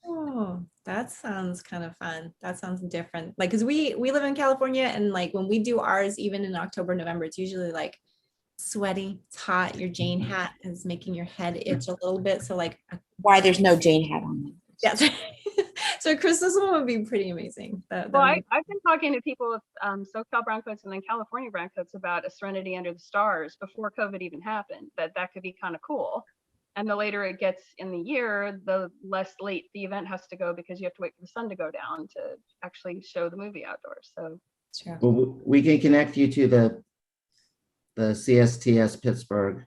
Oh, that sounds kind of fun. That sounds different. Like, because we live in California, and like when we do ours, even in October, November, it's usually like sweaty, it's hot. Your Jane hat is making your head itch a little bit. So like, Why there's no Jane hat on them. yes. So Christmas one would be pretty amazing. I've been talking to people with SoCal Browncoats and then California Browncoats about a Serenity Under the Stars before COVID even happened, that could be kind of cool. And the later it gets in the year, the less late the event has to go, because you have to wait for the sun to go down to actually show the movie outdoors. So Sure. Well, we can connect you to the CSTS Pittsburgh.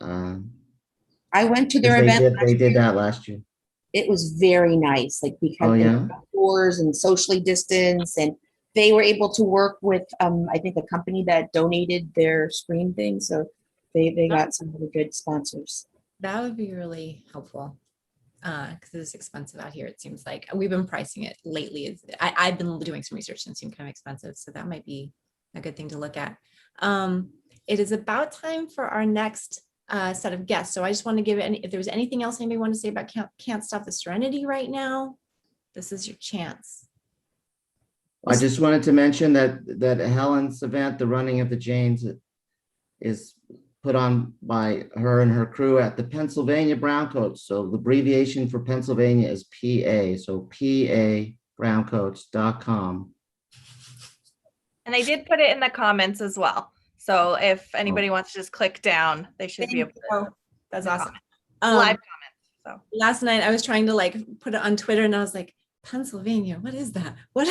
I went to their event. They did that last year. It was very nice, like, because Oh, they yeah? had doors and socially distanced, and they were able to work with I think a company that donated their screen thing, so they got some really good sponsors. That would be really helpful, because it's expensive out here. It seems like we've been pricing it lately. I've been doing some research and it seemed kind of expensive, so that might be a good thing to look at. It is about time for our next set of guests. So I just want to give it, if there was anything else anybody wanted to say about Can't Stop the Serenity right now, this is your chance. I just wanted to mention that Helen's event, the Running of the Janes, is put on by her and her crew at the Pennsylvania Browncoats. So the abbreviation for Pennsylvania is PA. So PABrowncoats.com. And I did put it in the comments as well. So if anybody wants to just click down, they should be able to. That's awesome. Live comments. So last night I was trying to like put it on Twitter, and I was like, Pennsylvania, what is that? What?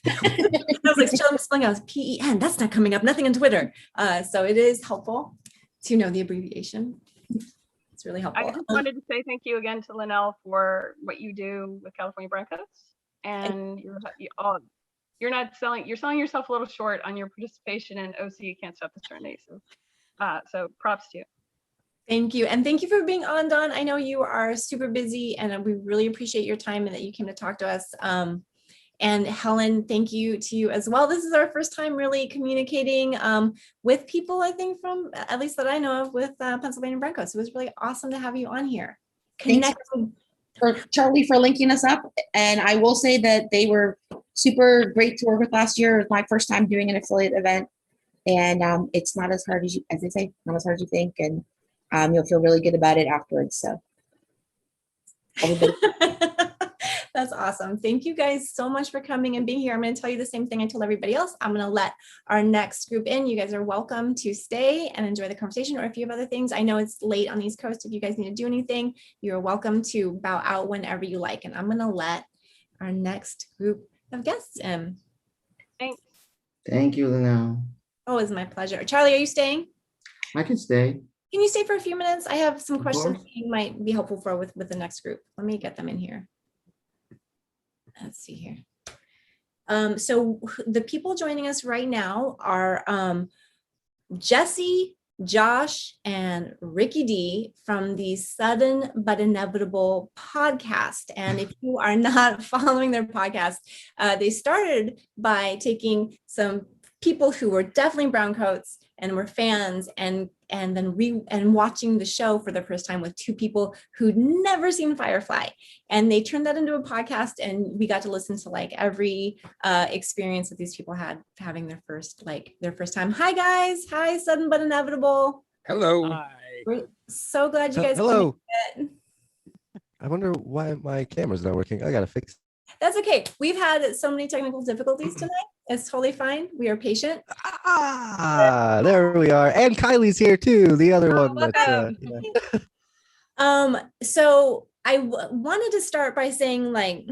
I was like spelling out PEN. That's not coming up. Nothing on Twitter. So it is helpful to know the abbreviation. It's really helpful. I just wanted to say thank you again to Linnell for what you do with California Browncoats. And you're selling yourself a little short on your participation in OC Can't Stop the Serenity. So props to you. Thank you. And thank you for being on, Dawn. I know you are super busy, and we really appreciate your time and that you came to talk to us. And Helen, thank you to you as well. This is our first time really communicating with people, I think, from, at least that I know of, with Pennsylvania Broncos. It was really awesome to have you on here. Thanks for Charlie for linking us up. And I will say that they were super great to work with last year. It was my first time doing an affiliate event. And it's not as hard as they say, not as hard as you think. And you'll feel really good about it afterwards. So everybody. That's awesome. Thank you guys so much for coming and being here. I'm going to tell you the same thing I told everybody else. I'm going to let our next group in. You guys are welcome to stay and enjoy the conversation, or if you have other things, I know it's late on the East Coast. If you guys need to do anything, you're welcome to bow out whenever you like. And I'm going to let our next group of guests in. Thanks. Thank you, Linnell. Oh, it's my pleasure. Charlie, are you staying? I can stay. Can you stay for a few minutes? I have some Of questions course. you might be helpful for with the next group. Let me get them in here. Let's see here. So the people joining us right now are Jesse, Josh, and Ricky D from the Sudden But Inevitable podcast. And if you are not following their podcast, they started by taking some people who were definitely brown coats and were fans, and then watching the show for the first time with two people who'd never seen Firefly, and they turned that into a podcast, and we got to listen to like every experience that these people had having their first time. Hi guys. Hi, Sudden But Inevitable. Hello. We're so glad you guys Hello. came in. I wonder why my camera's not working. I gotta fix. That's okay. We've had so many technical difficulties tonight. It's totally fine. We are patient. Ah, there we are. And Kylie's here too. The other one. Welcome. So I wanted to start by saying, like,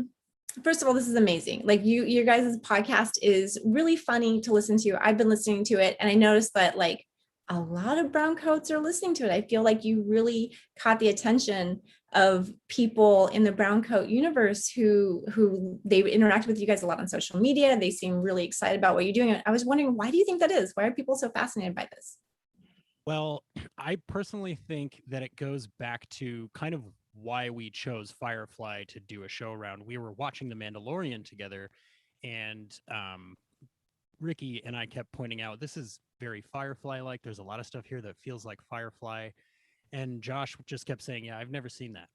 first of all, this is amazing. Like your guys' podcast is really funny to listen to. I've been listening to it, and I noticed that like a lot of Browncoats are listening to it. I feel like you really caught the attention of people in the Browncoat universe who they interact with you guys a lot on social media. They seem really excited about what you're doing. I was wondering, why do you think that is? Why are people so fascinated by this? Well, I personally think that it goes back to kind of why we chose Firefly to do a show around. We were watching The Mandalorian together, and Ricky and I kept pointing out, this is very Firefly-like. There's a lot of stuff here that feels like Firefly. And Josh just kept saying, yeah, I've never seen that.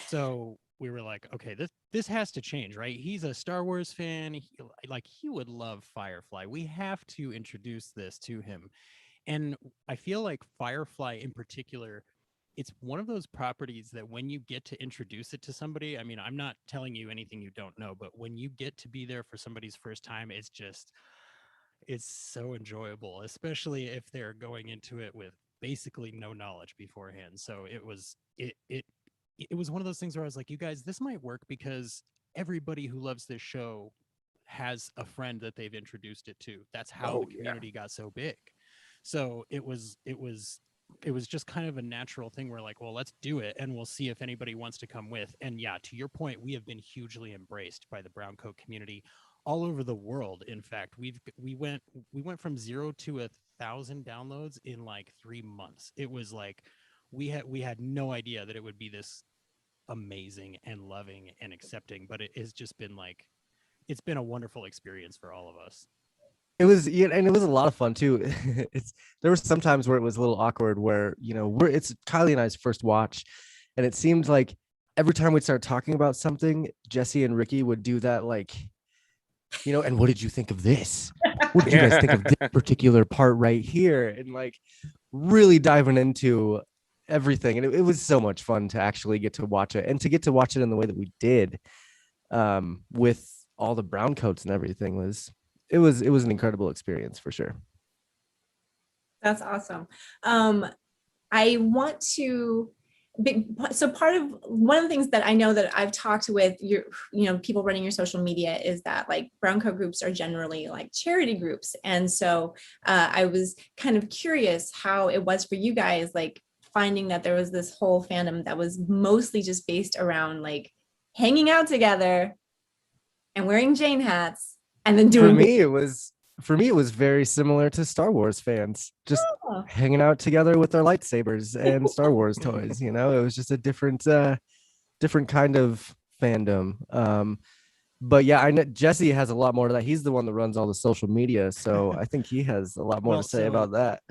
So we were like, okay, this has to change, right? He's a Star Wars fan. He would love Firefly. We have to introduce this to him. And I feel like Firefly in particular, it's one of those properties that when you get to introduce it to somebody, I mean, I'm not telling you anything you don't know, but when you get to be there for somebody's first time, it's so enjoyable, especially if they're going into it with basically no knowledge beforehand. So it was one of those things where I was like, you guys, this might work because everybody who loves this show has a friend that they've introduced it to. That's how the community got so big. So it was just kind of a natural thing where like, well, let's do it and we'll see if anybody wants to come with. And yeah, to your point, we have been hugely embraced by the Browncoat community all over the world. In fact, we went from 0 to 1,000 downloads in like 3 months. It was like we had no idea that it would be this amazing and loving and accepting, but it has just been like, it's been a wonderful experience for all of us. It was, yeah, and it was a lot of fun too. There were some times where it was a little awkward where, it's Kylie and I's first watch, and it seemed like every time we'd start talking about something, Jesse and Ricky would do that, like, and what did you think of this? What did you guys think of this particular part right here? And like really diving into everything. And it was so much fun to actually get to watch it, and to get to watch it in the way that we did, with all the Browncoats and everything it was an incredible experience for sure. That's awesome. I want to so one of the things that I know that I've talked with people running your social media is that like Browncoat groups are generally like charity groups. And so I was kind of curious how it was for you guys, like finding that there was this whole fandom that was mostly just based around like hanging out together and wearing Jane hats and then doing. For me, it was very similar to Star Wars fans, just hanging out together with their lightsabers and Star Wars toys. It was just a different kind of fandom. But yeah, I know Jesse has a lot more to that. He's the one that runs all the social media, so I think he has a lot more to say about that.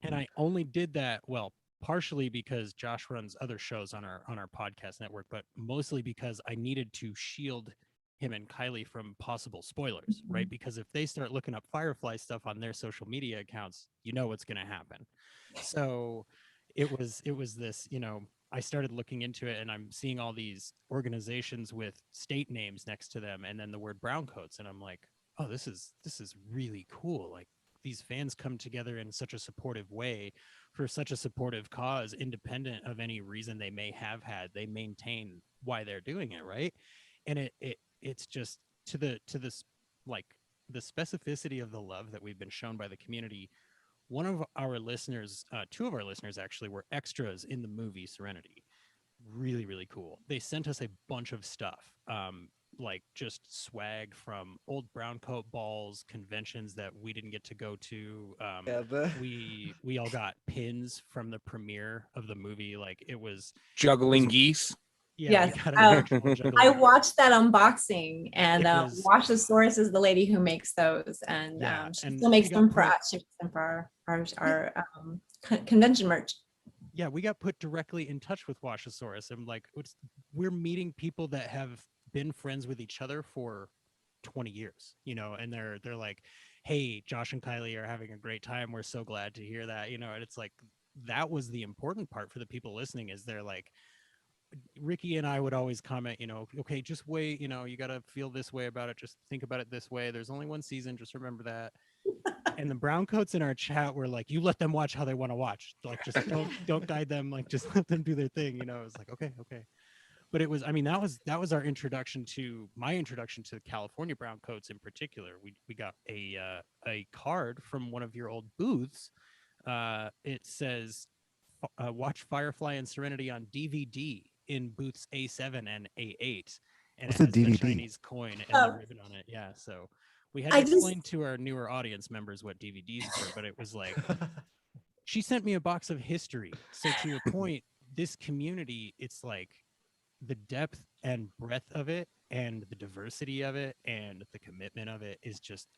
And I only did that, well, partially because Josh runs other shows on our podcast network, but mostly because I needed to shield him and Kylie from possible spoilers, right? Because if they start looking up Firefly stuff on their social media accounts, what's going to happen. So it was this, I started looking into it, and I'm seeing all these organizations with state names next to them, and then the word Browncoats, and I'm like, oh, this is really cool. Like, these fans come together in such a supportive way for such a supportive cause, independent of any reason they may have had. They maintain why they're doing it, right? And it's just to this, like, the specificity of the love that we've been shown by the community. One of our listeners, two of our listeners actually, were extras in the movie Serenity. Really, really cool. They sent us a bunch of stuff, like just swag from old Browncoat balls, conventions that we didn't get to go to. We all got pins from the premiere of the movie. Like, it was juggling geese. Yeah, we Yes. got I watched that unboxing, and It was- Washosaurus is the lady who makes those, and Yeah, she and still makes we them got for put- us. She makes them for our convention merch. Yeah, we got put directly in touch with Washosaurus, and like we're meeting people that have been friends with each other for 20 years, you know, and they're like, hey, Josh and Kylie are having a great time. We're so glad to hear that, you know, and it's like that was the important part for the people listening, is they're like, Ricky and I would always comment, you know, okay, just wait, you know, you got to feel this way about it. Just think about it this way. There's only one season. Just remember that. And the Browncoats in our chat were like, you let them watch how they want to watch. Like, just don't guide them. Like, just let them do their thing. You know, it was like, okay. But it was, I mean, that was our introduction to my introduction to California Browncoats in particular. We got a card from one of your old booths. It says, watch Firefly and Serenity on DVD in booths A7 and A8, and What's it a has the DVD? Chinese coin and Oh. the ribbon on it. Yeah, so we had to I just- explain to our newer audience members what DVDs were, but it was like, she sent me a box of history. So to your point, this community, it's like the depth and breadth of it and the diversity of it and the commitment of it is just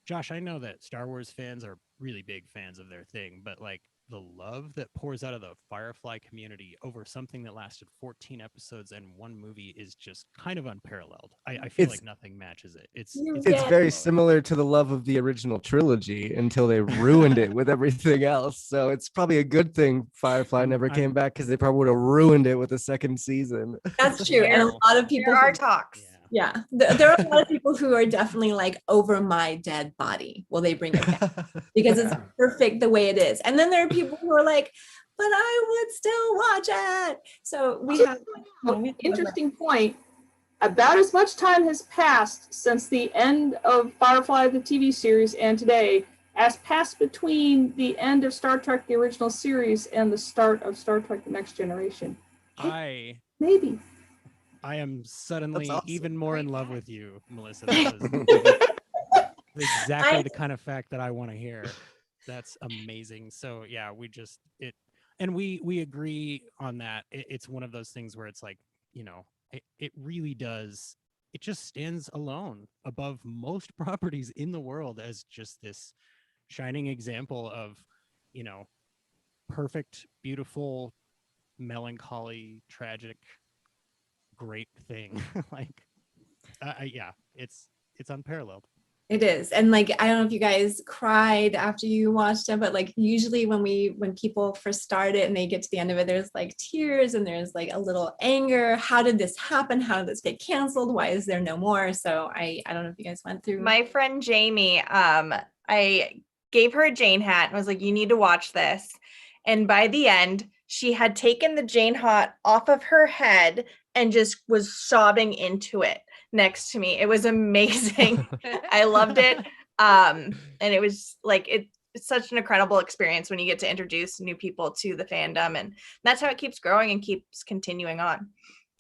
Josh, I know that Star Wars fans are really big fans of their thing, but like the love that pours out of the Firefly community over something that lasted 14 episodes and one movie is just kind of unparalleled. I feel like nothing matches it. It's Yeah. very similar to the love of the original trilogy until they ruined it with everything else. So it's probably a good thing Firefly never came back, because they probably would have ruined it with a second season. That's true. And a lot of people There are who- talks. Yeah, there are a lot of people who are definitely like, over my dead body will they bring it back, because it's perfect the way it is. And then there are people who are like, but I would still watch it. So we have Interesting point. About as much time has passed since the end of Firefly, the TV series, and today as passed between the end of Star Trek, the original series, and the start of Star Trek, the Next Generation. Maybe. I am suddenly awesome. even more in love with you, Melissa. That was exactly the kind of fact that I want to hear. That's amazing. So yeah, we agree on that. It's one of those things where it's like, you know, it really does. It just stands alone above most properties in the world as just this shining example of, you know, perfect, beautiful, melancholy, tragic, great thing. Like, yeah, it's unparalleled. It is. And like, I don't know if you guys cried after you watched it, but like usually when people first start it and they get to the end of it, there's like tears and there's like a little anger. How did this happen? How did this get canceled? Why is there no more? So I don't know if you guys went through. My friend Jamie, I gave her a Jane hat and was like, you need to watch this. And by the end, she had taken the Jane hat off of her head and just was sobbing into it next to me. It was amazing. I loved it. And it was like, it's such an incredible experience when you get to introduce new people to the fandom. And that's how it keeps growing and keeps continuing on.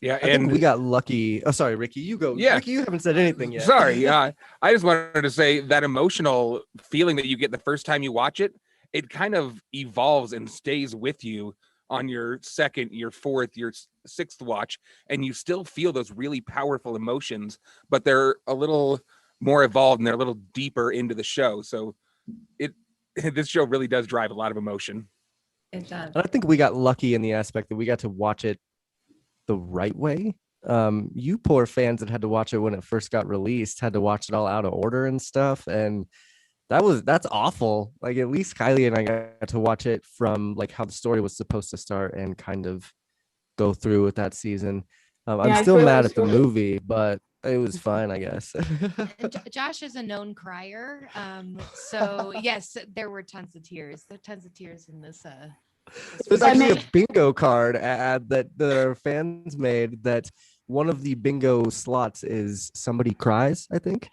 Yeah, I think and we got lucky. Oh, sorry, Ricky, you go. Yeah. Ricky, you haven't said anything yet. Sorry, I just wanted to say that emotional feeling that you get the first time you watch it, it kind of evolves and stays with you on your second, your fourth, your sixth watch, and you still feel those really powerful emotions, but they're a little more evolved and they're a little deeper into the show. So this show really does drive a lot of emotion. It does. And I think we got lucky in the aspect that we got to watch it the right way. You poor fans that had to watch it when it first got released had to watch it all out of order and stuff, and that's awful. Like, at least Kylie and I got to watch it from like how the story was supposed to start and kind of go through with that season. Yeah, I'm I still feel mad the at the story. movie, but it was fine, I guess. Josh is a known crier. So yes, there were tons of tears. There are tons of tears in this. There's actually a bingo card ad that our fans made that one of the bingo slots is somebody cries, I think.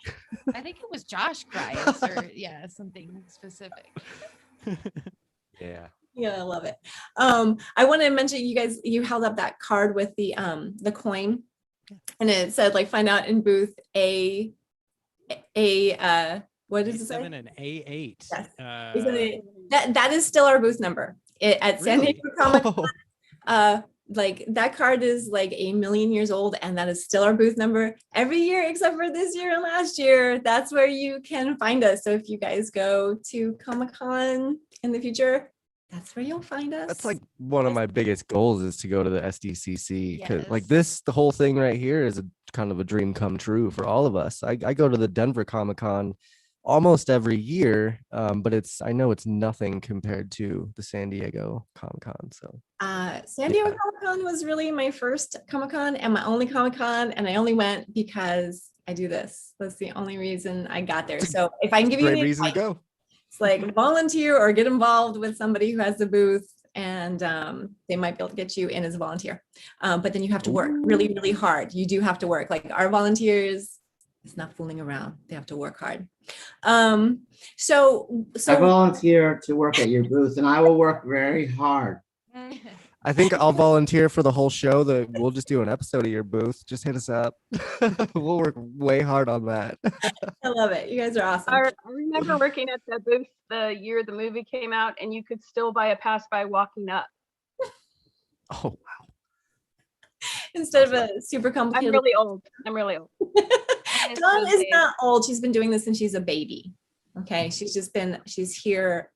I think it was Josh cries or something specific. Yeah. Yeah, I love it. I want to mention, you held up that card with the coin, and it said like, find out in booth A what does it say? A7 and A8. Yes. That is still our booth number at San Really? Diego Comic Con. Like that card is like 1,000,000 years old, and that is still our booth number every year except for this year and last year. That's where you can find us. So if you guys go to Comic-Con in the future, that's where you'll find us. That's like one of my biggest goals is to go to the SDCC, because like Yes. the whole thing right here is a kind of a dream come true for all of us. I go to the Denver Comic-Con almost every year, but I know it's nothing compared to the San Diego Comic-Con. So San Diego Yeah. Comic-Con was really my first Comic-Con and my only Comic-Con, and I only went because I do this. That's the only reason I got there. So if I can give you great any reason to advice, go. it's like volunteer or get involved with somebody who has the booth, and they might be able to get you in as a volunteer. But then you have to work really, really hard. You do have to work. Like our volunteers, it's not fooling around. They have to work hard. So I volunteer to work at your booth, and I will work very hard. I think I'll volunteer for the whole show. We'll just do an episode of your booth. Just hit us up. We'll work way hard on that. I love it. You guys are awesome. I remember working at the booth the year the movie came out, and you could still buy a pass by walking up. Oh, Instead of a super I'm complicated. really old. I'm really old. Dawn is not old. She's been doing this since she's a baby. Okay. She's been here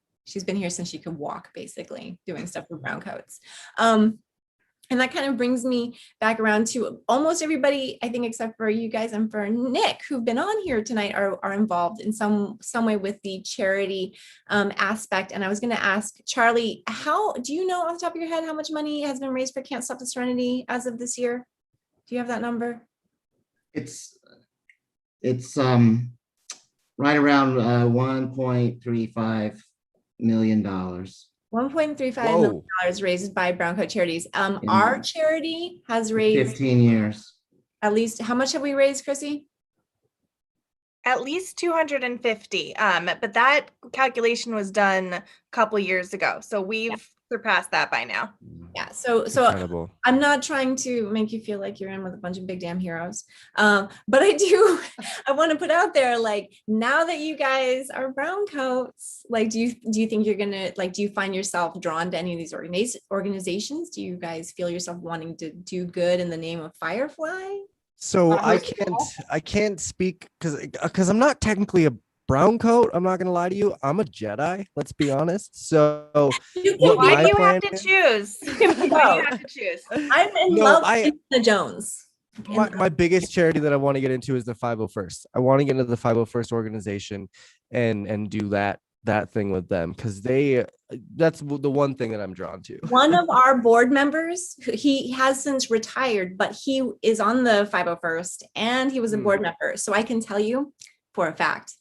since she could walk, basically, doing stuff for Browncoats. And that kind of brings me back around to almost everybody, I think, except for you guys and for Nick, who've been on here tonight, are involved in some way with the charity aspect. And I was going to ask Charlie, how do you know off the top of your head how much money has been raised for Can't Stop the Serenity as of this year? Do you have that number? It's right around $1.35 million. $1.35 Whoa. million raised by Browncoat Charities. Our charity has raised 15 years. at least, how much have we raised, Chrissy? At least 250. But that calculation was done a couple years ago. So we've surpassed that by now. Yeah, so incredible. I'm not trying to make you feel like you're in with a bunch of big damn heroes. But I want to put out there, like, now that you guys are Browncoats, like, do you think you're gonna, like, do you find yourself drawn to any of these organizations? Do you guys feel yourself wanting to do good in the name of Firefly? So I can't speak because I'm not technically a brown coat. I'm not gonna lie to you. I'm a Jedi. Let's be honest. So Why do you have to choose? Why do you have to choose? I'm in love with Indiana Jones. My biggest charity that I want to get into is the 501st. I want to get into the 501st organization and do that thing with them, because that's the one thing that I'm drawn to. One of our board members, he has since retired, but he is on the 501st and he was a board member. So I can tell you for a fact,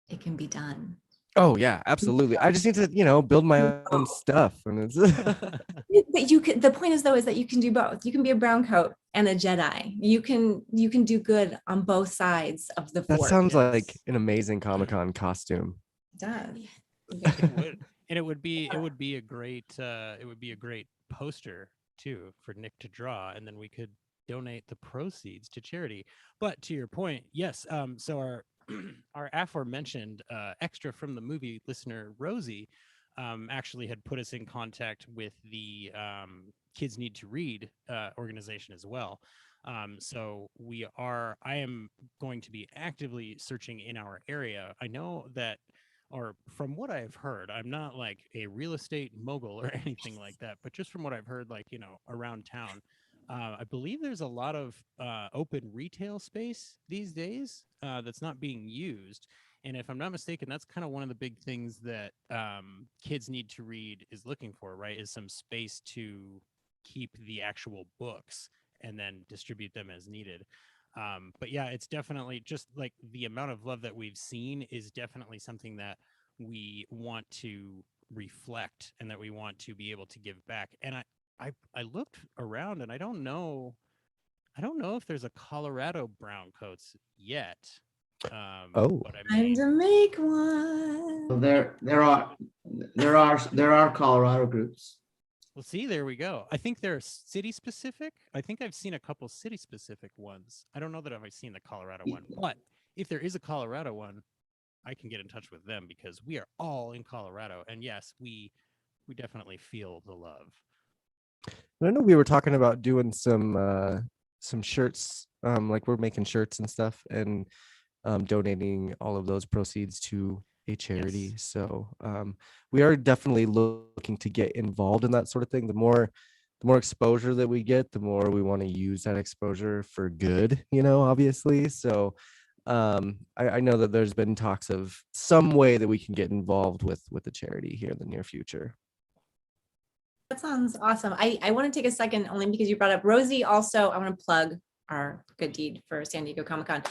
it can be done. Oh yeah, absolutely. I just need to, build my own stuff. And it's but you can, the point is though, is that you can do both. You can be a brown coat and a Jedi. You can do good on both sides of the that force. sounds like an amazing Comic-Con costume. It does. It would. And it would be a great poster too for Nick to draw, and then we could donate the proceeds to charity. But to your point, yes. So our aforementioned extra from the movie listener Rosie actually had put us in contact with the Kids Need to Read organization as well. So I am going to be actively searching in our area. I know that, or from what I've heard, I'm not like a real estate mogul or anything like that, but just from what I've heard, like, around town, I believe there's a lot of open retail space these days that's not being used. And if I'm not mistaken, that's kind of one of the big things that Kids Need to Read is looking for, right? Is some space to keep the actual books and then distribute them as needed. But yeah, it's definitely just like the amount of love that we've seen is definitely something that we want to reflect and that we want to be able to give back. And I looked around and I don't know if there's a Colorado Browncoats yet. But I mean, Time to make one. So there are Colorado groups. well, see, there we go. I think they're city specific. I think I've seen a couple city specific ones. I don't know that I've seen the Colorado one, but if there is a Colorado one, I can get in touch with them because we are all in Colorado. And yes, we definitely feel the love. I know we were talking about doing some shirts, like we're making shirts and stuff, and donating all of those proceeds to a charity. So we are definitely looking to get involved in that sort of thing. The more exposure that we get, the more we want to use that exposure for good, obviously. So I know that there's been talks of some way that we can get involved with the charity here in the near future. That sounds awesome. I want to take a second only because you brought up Rosie. Also, I want to plug our good deed for San Diego Comic-Con.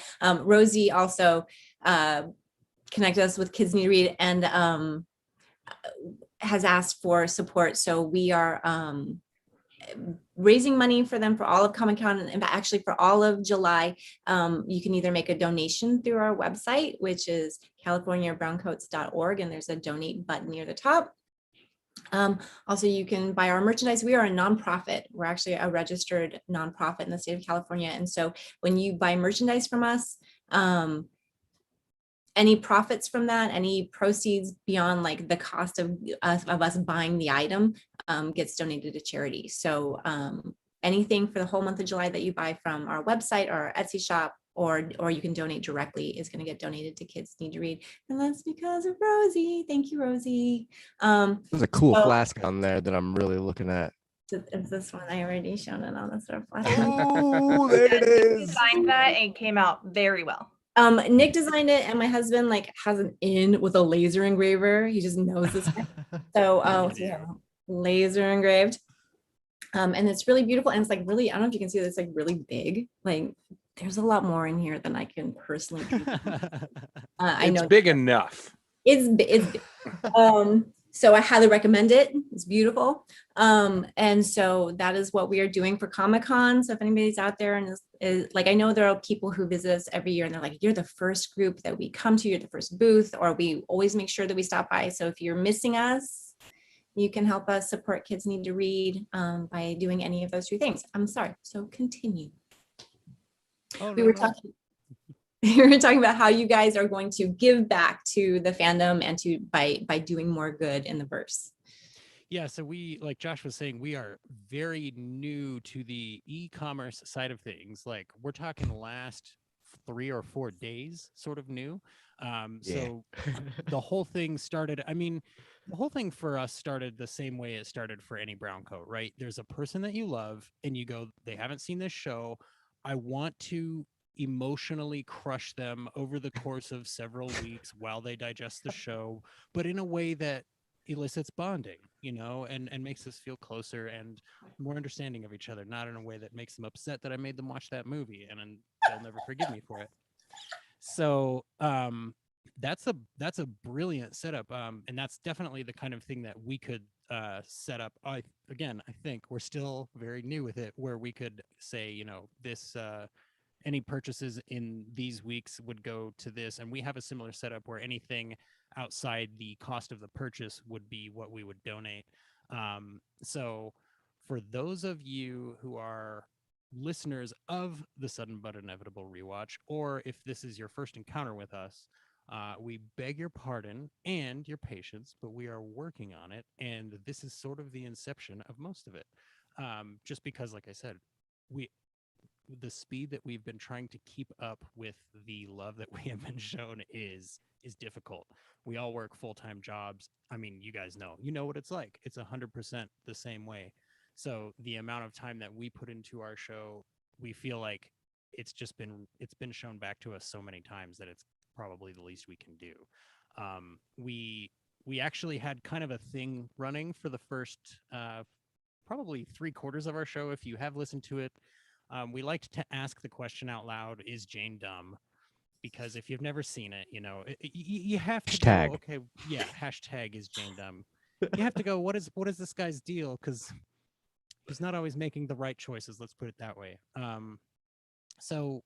Rosie also connected us with Kids Need to Read and has asked for support. So we are raising money for them for all of Comic-Con and actually for all of July. You can either make a donation through our website, which is californiabrowncoats.org, and there's a donate button near the top. Also, you can buy our merchandise. We are a nonprofit. We're actually a registered nonprofit in the state of California. And so when you buy merchandise from us, any profits from that, any proceeds beyond like the cost of us buying the item gets donated to charity. So anything for the whole month of July that you buy from our website or our Etsy shop, or you can donate directly, is going to get donated to Kids Need to Read. And that's because of Rosie. Thank you, Rosie. There's a cool flask on there that I'm really looking at. It's this one. I already shown it on the sort of flask. Oh, there it is. Designed that and came out very well. Nick designed it, and my husband like has an in with a laser engraver. He just knows this. So yeah, laser engraved. And it's really beautiful. And it's like really, I don't know if you can see this, like really big. Like there's a lot more in here than I can personally. I know it's big enough. It's big. So I highly recommend it. It's beautiful. And so that is what we are doing for Comic-Con. So if anybody's out there and is like, I know there are people who visit us every year and they're like, you're the first group that we come to, you're the first booth, or we always make sure that we stop by. So if you're missing us, you can help us support Kids Need to Read by doing any of those two things. I'm sorry. So continue. We were talking about how you guys are going to give back to the fandom and to by doing more good in the verse. Yeah, so we, like Josh was saying, we are very new to the e-commerce side of things. Like we're talking last 3 or 4 days, sort of new. So the whole thing started, the whole thing for us started the same way it started for any brown coat, right? There's a person that you love and you go, they haven't seen this show. I want to emotionally crush them over the course of several weeks while they digest the show, but in a way that elicits bonding, and makes us feel closer and more understanding of each other, not in a way that makes them upset that I made them watch that movie and they'll never forgive me for it. So that's a brilliant setup, and that's definitely the kind of thing that we could set up. I think we're still very new with it, where we could say, this any purchases in these weeks would go to this, and we have a similar setup where anything outside the cost of the purchase would be what we would donate. So for those of you who are listeners of the Sudden But Inevitable Rewatch, or if this is your first encounter with us, we beg your pardon and your patience, but we are working on it, and this is sort of the inception of most of it. Just because, like I said, the speed that we've been trying to keep up with the love that we have been shown is difficult. We all work full-time jobs. You guys know what it's like. It's 100% the same way. So the amount of time that we put into our show, we feel like it's been shown back to us so many times that it's probably the least we can do. We actually had kind of a thing running for the first probably 3/4 of our show. If you have listened to it, we liked to ask the question out loud, is Jane dumb? Because if you've never seen it, you have to Hashtag. go, okay, yeah, hashtag is Jane dumb. You have to go, what is this guy's deal? Because he's not always making the right choices. Let's put it that way. So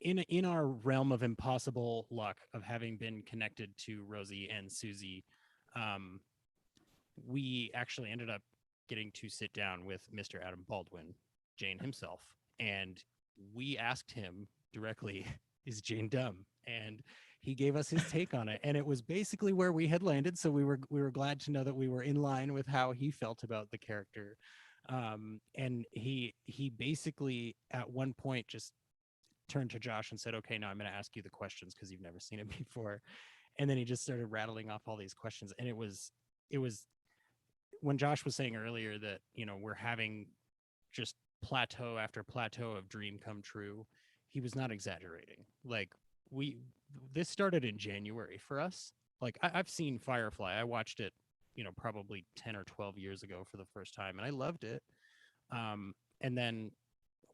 in our realm of impossible luck of having been connected to Rosie and Susie, we actually ended up getting to sit down with Mr. Adam Baldwin, Jane himself, and we asked him directly, is Jane dumb? And he gave us his take on it, and it was basically where we had landed. So we were glad to know that we were in line with how he felt about the character. And he basically at one point just turned to Josh and said, okay, now I'm going to ask you the questions because you've never seen it before. And then he just started rattling off all these questions. And it was when Josh was saying earlier that, you know, we're having just plateau after plateau of dream come true. He was not exaggerating. Like this started in January for us. Like I've seen Firefly. I watched it, you know, probably 10 or 12 years ago for the first time, and I loved it. And then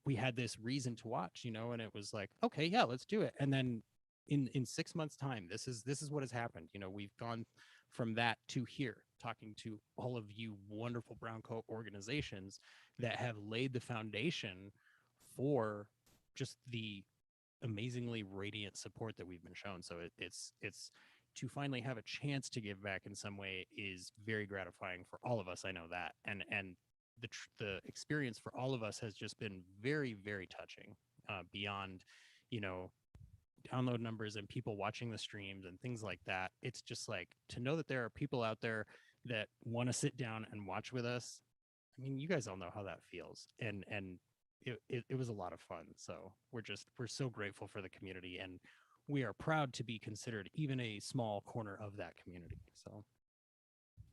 we had this reason to watch, you know, and it was like, okay, yeah, let's do it. And then in 6 months time, this is what has happened. You know, we've gone from that to here, talking to all of you wonderful Browncoat organizations that have laid the foundation for just the amazingly radiant support that we've been shown. So it's to finally have a chance to give back in some way is very gratifying for all of us. I know that, and the experience for all of us has just been very, very touching, beyond, you know, download numbers and people watching the streams and things like that. It's just like to know that there are people out there that want to sit down and watch with us. I mean, you guys all know how that feels, and it was a lot of fun. So we're so grateful for the community, and we are proud to be considered even a small corner of that community. So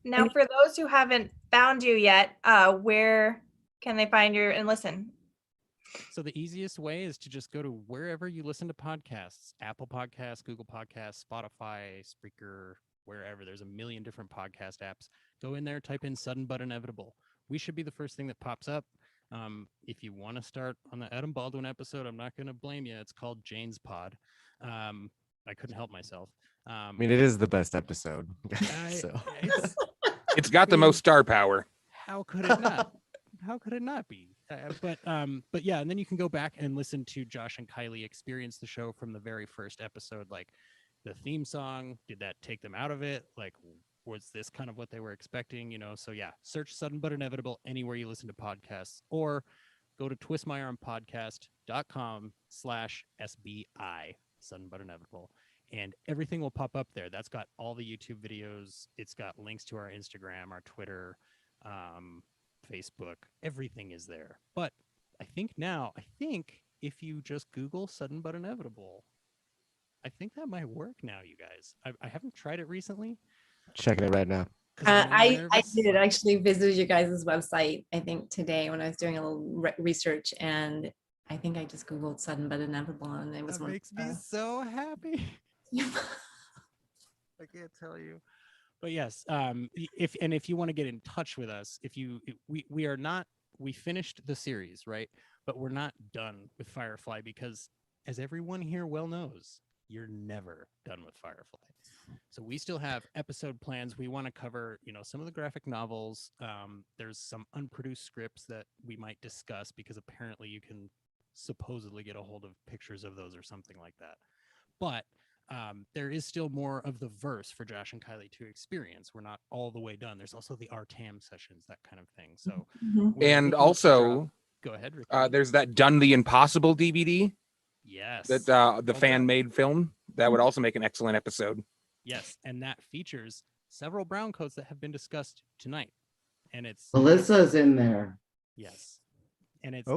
Now, for those who haven't found you yet, where can they find you and listen? So the easiest way is to just go to wherever you listen to podcasts, Apple Podcasts, Google Podcasts, Spotify, Spreaker, wherever. There's a million different podcast apps. Go in there, type in Sudden But Inevitable. We should be the first thing that pops up. If you want to start on the Adam Baldwin episode, I'm not going to blame you. It's called Jane's Pod. I couldn't help myself. I mean, it is the best episode. So it's got the most star power. How could it not? How could it not be? But yeah, and then you can go back and listen to Josh and Kylie experience the show from the very first episode. Like the theme song, did that take them out of it? Like, was this kind of what they were expecting? You know, so yeah, search Sudden But Inevitable anywhere you listen to podcasts, or go to twistmyarmpodcast.com/SBI, Sudden But Inevitable. And everything will pop up there. That's got all the YouTube videos. It's got links to our Instagram, our Twitter, Facebook. Everything is there. But I think if you just Google Sudden But Inevitable, I think that might work now, you guys. I haven't tried it recently. Checking it right now. I did actually visit your guys' website, I think today when I was doing a little research, and I think I just Googled Sudden But Inevitable, and it was that makes me so happy. I can't tell you. But yes, if you want to get in touch with us, we finished the series, right? But we're not done with Firefly because, as everyone here well knows, you're never done with Firefly. So we still have episode plans. We want to cover, you know, some of the graphic novels. There's some unproduced scripts that we might discuss because apparently you can supposedly get a hold of pictures of those or something like that. But there is still more of the verse for Josh and Kylie to experience. We're not all the way done. There's also the RTAM sessions, that kind of thing. So, and also, go ahead, Rick. There's that Done the Impossible DVD. Yes. That the fan-made film that would also make an excellent episode. Yes, and that features several Browncoats that have been discussed tonight, and it's Melissa's in there. Yes, and it's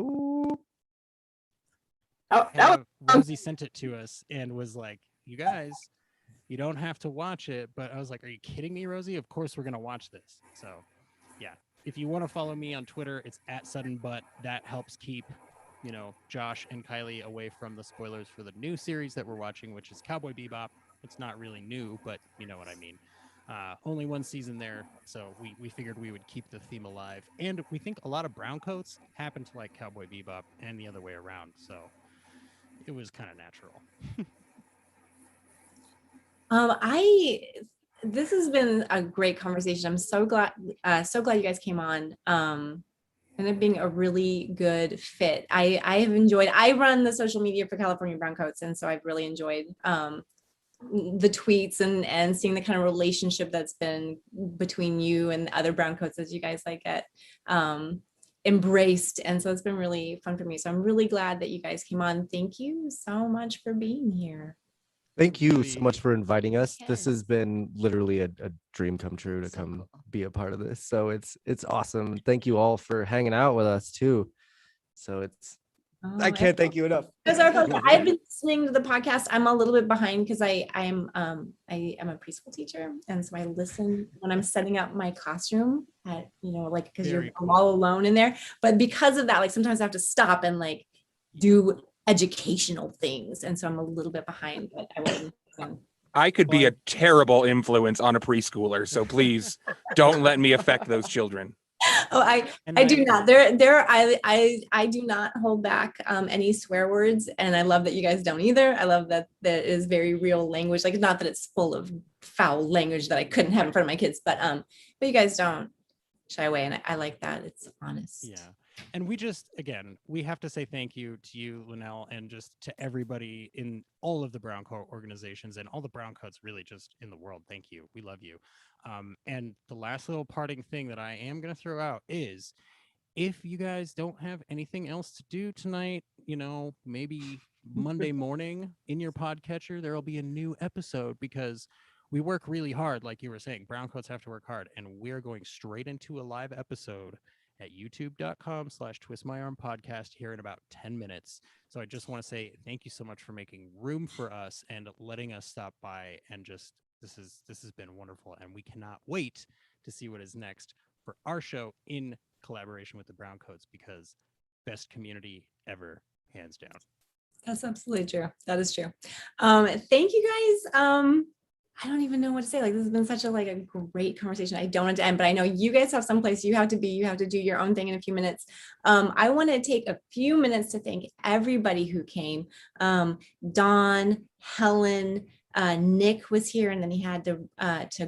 Rosie sent it to us and was like, you guys, you don't have to watch it. But I was like, are you kidding me, Rosie? Of course we're going to watch this. So yeah, if you want to follow me on Twitter, it's @SuddenBut. That helps keep, you know, Josh and Kylie away from the spoilers for the new series that we're watching, which is Cowboy Bebop. It's not really new, but you know what I mean. Only one season there, so we figured we would keep the theme alive. And we think a lot of Browncoats happen to like Cowboy Bebop and the other way around. So it was kind of natural. This has been a great conversation. I'm so glad you guys came on. And it being a really good fit. I have enjoyed, I run the social media for California Browncoats, and so I've really enjoyed the tweets and seeing the kind of relationship that's been between you and other Browncoats as you guys like get embraced. And so it's been really fun for me. So I'm really glad that you guys came on. Thank you so much for being here. Thank you so much Really- for inviting us. This has Yes. been literally a dream come true to So come cool. be a part of this. So it's awesome. Thank you all for hanging out with us too. So Oh, I can't thank you enough. Those are fun. I've been listening to the podcast. I'm a little bit behind because I am a preschool teacher, and so I listen when I'm setting up my classroom at like because you're Very I'm all alone in there. But because of that, like sometimes I have to stop and like do educational things, and so I'm a little bit behind. But I will listen. I could be a Well, terrible influence on a preschooler, so please don't let me affect those children. Oh, and I do not. I do not hold back any swear words, and I love that you guys don't either. I love that there is very real language. Like, not that it's full of foul language that I couldn't have in front of my kids, but you guys don't shy away, and I like that. It's honest. Yeah. And we have to say thank you to you, Linnell, and just to everybody in all of the Browncoat organizations and all the Browncoats really just in the world. Thank you. We love you. And the last little parting thing that I am going to throw out is if you guys don't have anything else to do tonight, maybe Monday morning in your podcatcher, there'll be a new episode because we work really hard. Like you were saying, Browncoats have to work hard, and we're going straight into a live episode at youtube.com/twistmyarmpodcast here in about 10 minutes. So I just want to say thank you so much for making room for us and letting us stop by, and just this has been wonderful, and we cannot wait to see what is next for our show in collaboration with the Browncoats, because best community ever, hands down. That's absolutely true. That is true. Thank you guys. I don't even know what to say. Like, this has been such a great conversation. I don't want to end, but I know you guys have someplace you have to be. You have to do your own thing in a few minutes. I want to take a few minutes to thank everybody who came. Dawn, Helen, Nick was here, and then he had to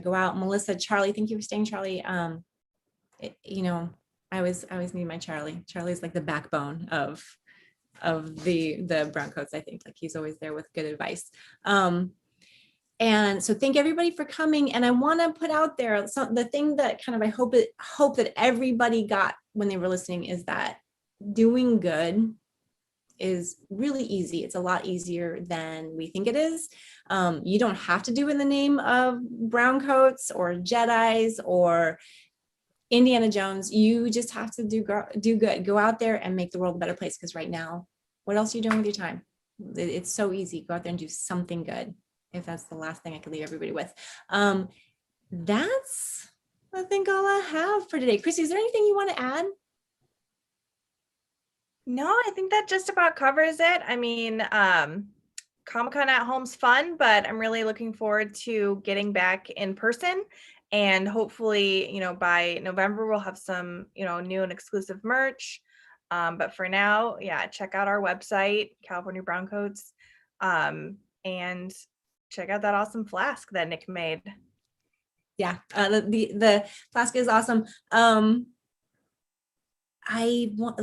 go out. Melissa, Charlie, thank you for staying, Charlie. I always need my Charlie. Charlie's like the backbone of the Browncoats. I think like he's always there with good advice. And so thank everybody for coming. And I want to put out there the thing that kind of I hope that everybody got when they were listening is that doing good is really easy. It's a lot easier than we think it is. You don't have to do it in the name of Browncoats or Jedis or Indiana Jones. You just have to do good. Go out there and make the world a better place. Because right now, what else are you doing with your time? It's so easy. Go out there and do something good. If that's the last thing I can leave everybody with. That's, I think, all I have for today. Chrissy, is there anything you want to add? No, I think that just about covers it. I mean, Comic-Con at home's fun, but I'm really looking forward to getting back in person. And hopefully, by November, we'll have some, new and exclusive merch. But for now, yeah, check out our website, California Browncoats, and check out that awesome flask that Nick made. Yeah, the flask is awesome. We know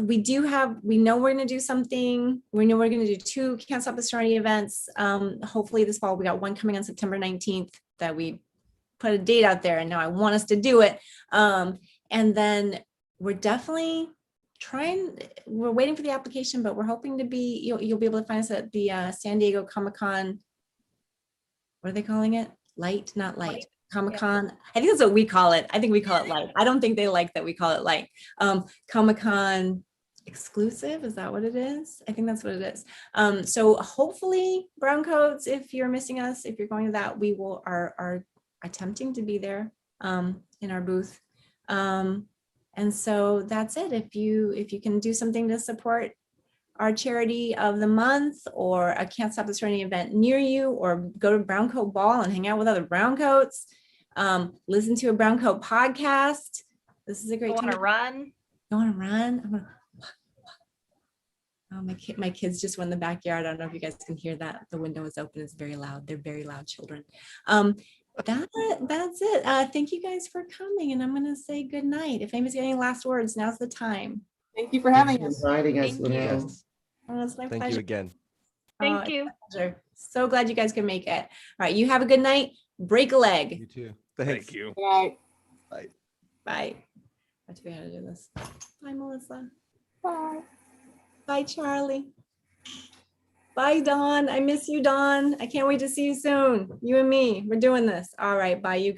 we're going to do something. We know we're going to do 2 Can't Stop the Serenity events. Hopefully this fall. We got one coming on September 19th that we put a date out there, and now I want us to do it. And then we're definitely we're waiting for the application, but we're hoping to be, you'll be able to find us at the San Diego Comic-Con. What are they calling it? Light, not light. Comic-Con. I think that's what we call it. I think we call it light. I don't think they like that we call it light. Comic-Con exclusive, is that what it is? I think that's what it is. So hopefully, Browncoats, if you're missing us, if you're going to that, we are attempting to be there in our booth. And so that's it. If you can do something to support our charity of the month, or a Can't Stop the Serenity event near you, or go to Browncoat Ball and hang out with other Browncoats, listen to a Browncoat podcast. This is a great Go time. on a run. Go on a run. Oh, my kids just went in the backyard. I don't know if you guys can hear that. The window is open. It's very loud. They're very loud children. That's it. Thank you guys for coming, and I'm going to say good night. If anybody's got any last words, now's the time. Thank you for having us. Inviting us, Thank Linnell. you. Oh, it's my Thank pleasure. you again. Thank it's you. my pleasure. So glad you guys could make it. All right, you have a good night. Break a leg. You too. Thank you. Good night. Bye. Bye. I have to figure out how to do this. Bye, Melissa. Bye. Bye, Charlie. Bye, Dawn. I miss you, Dawn. I can't wait to see you soon. You and me, we're doing this. All right, bye, you guys.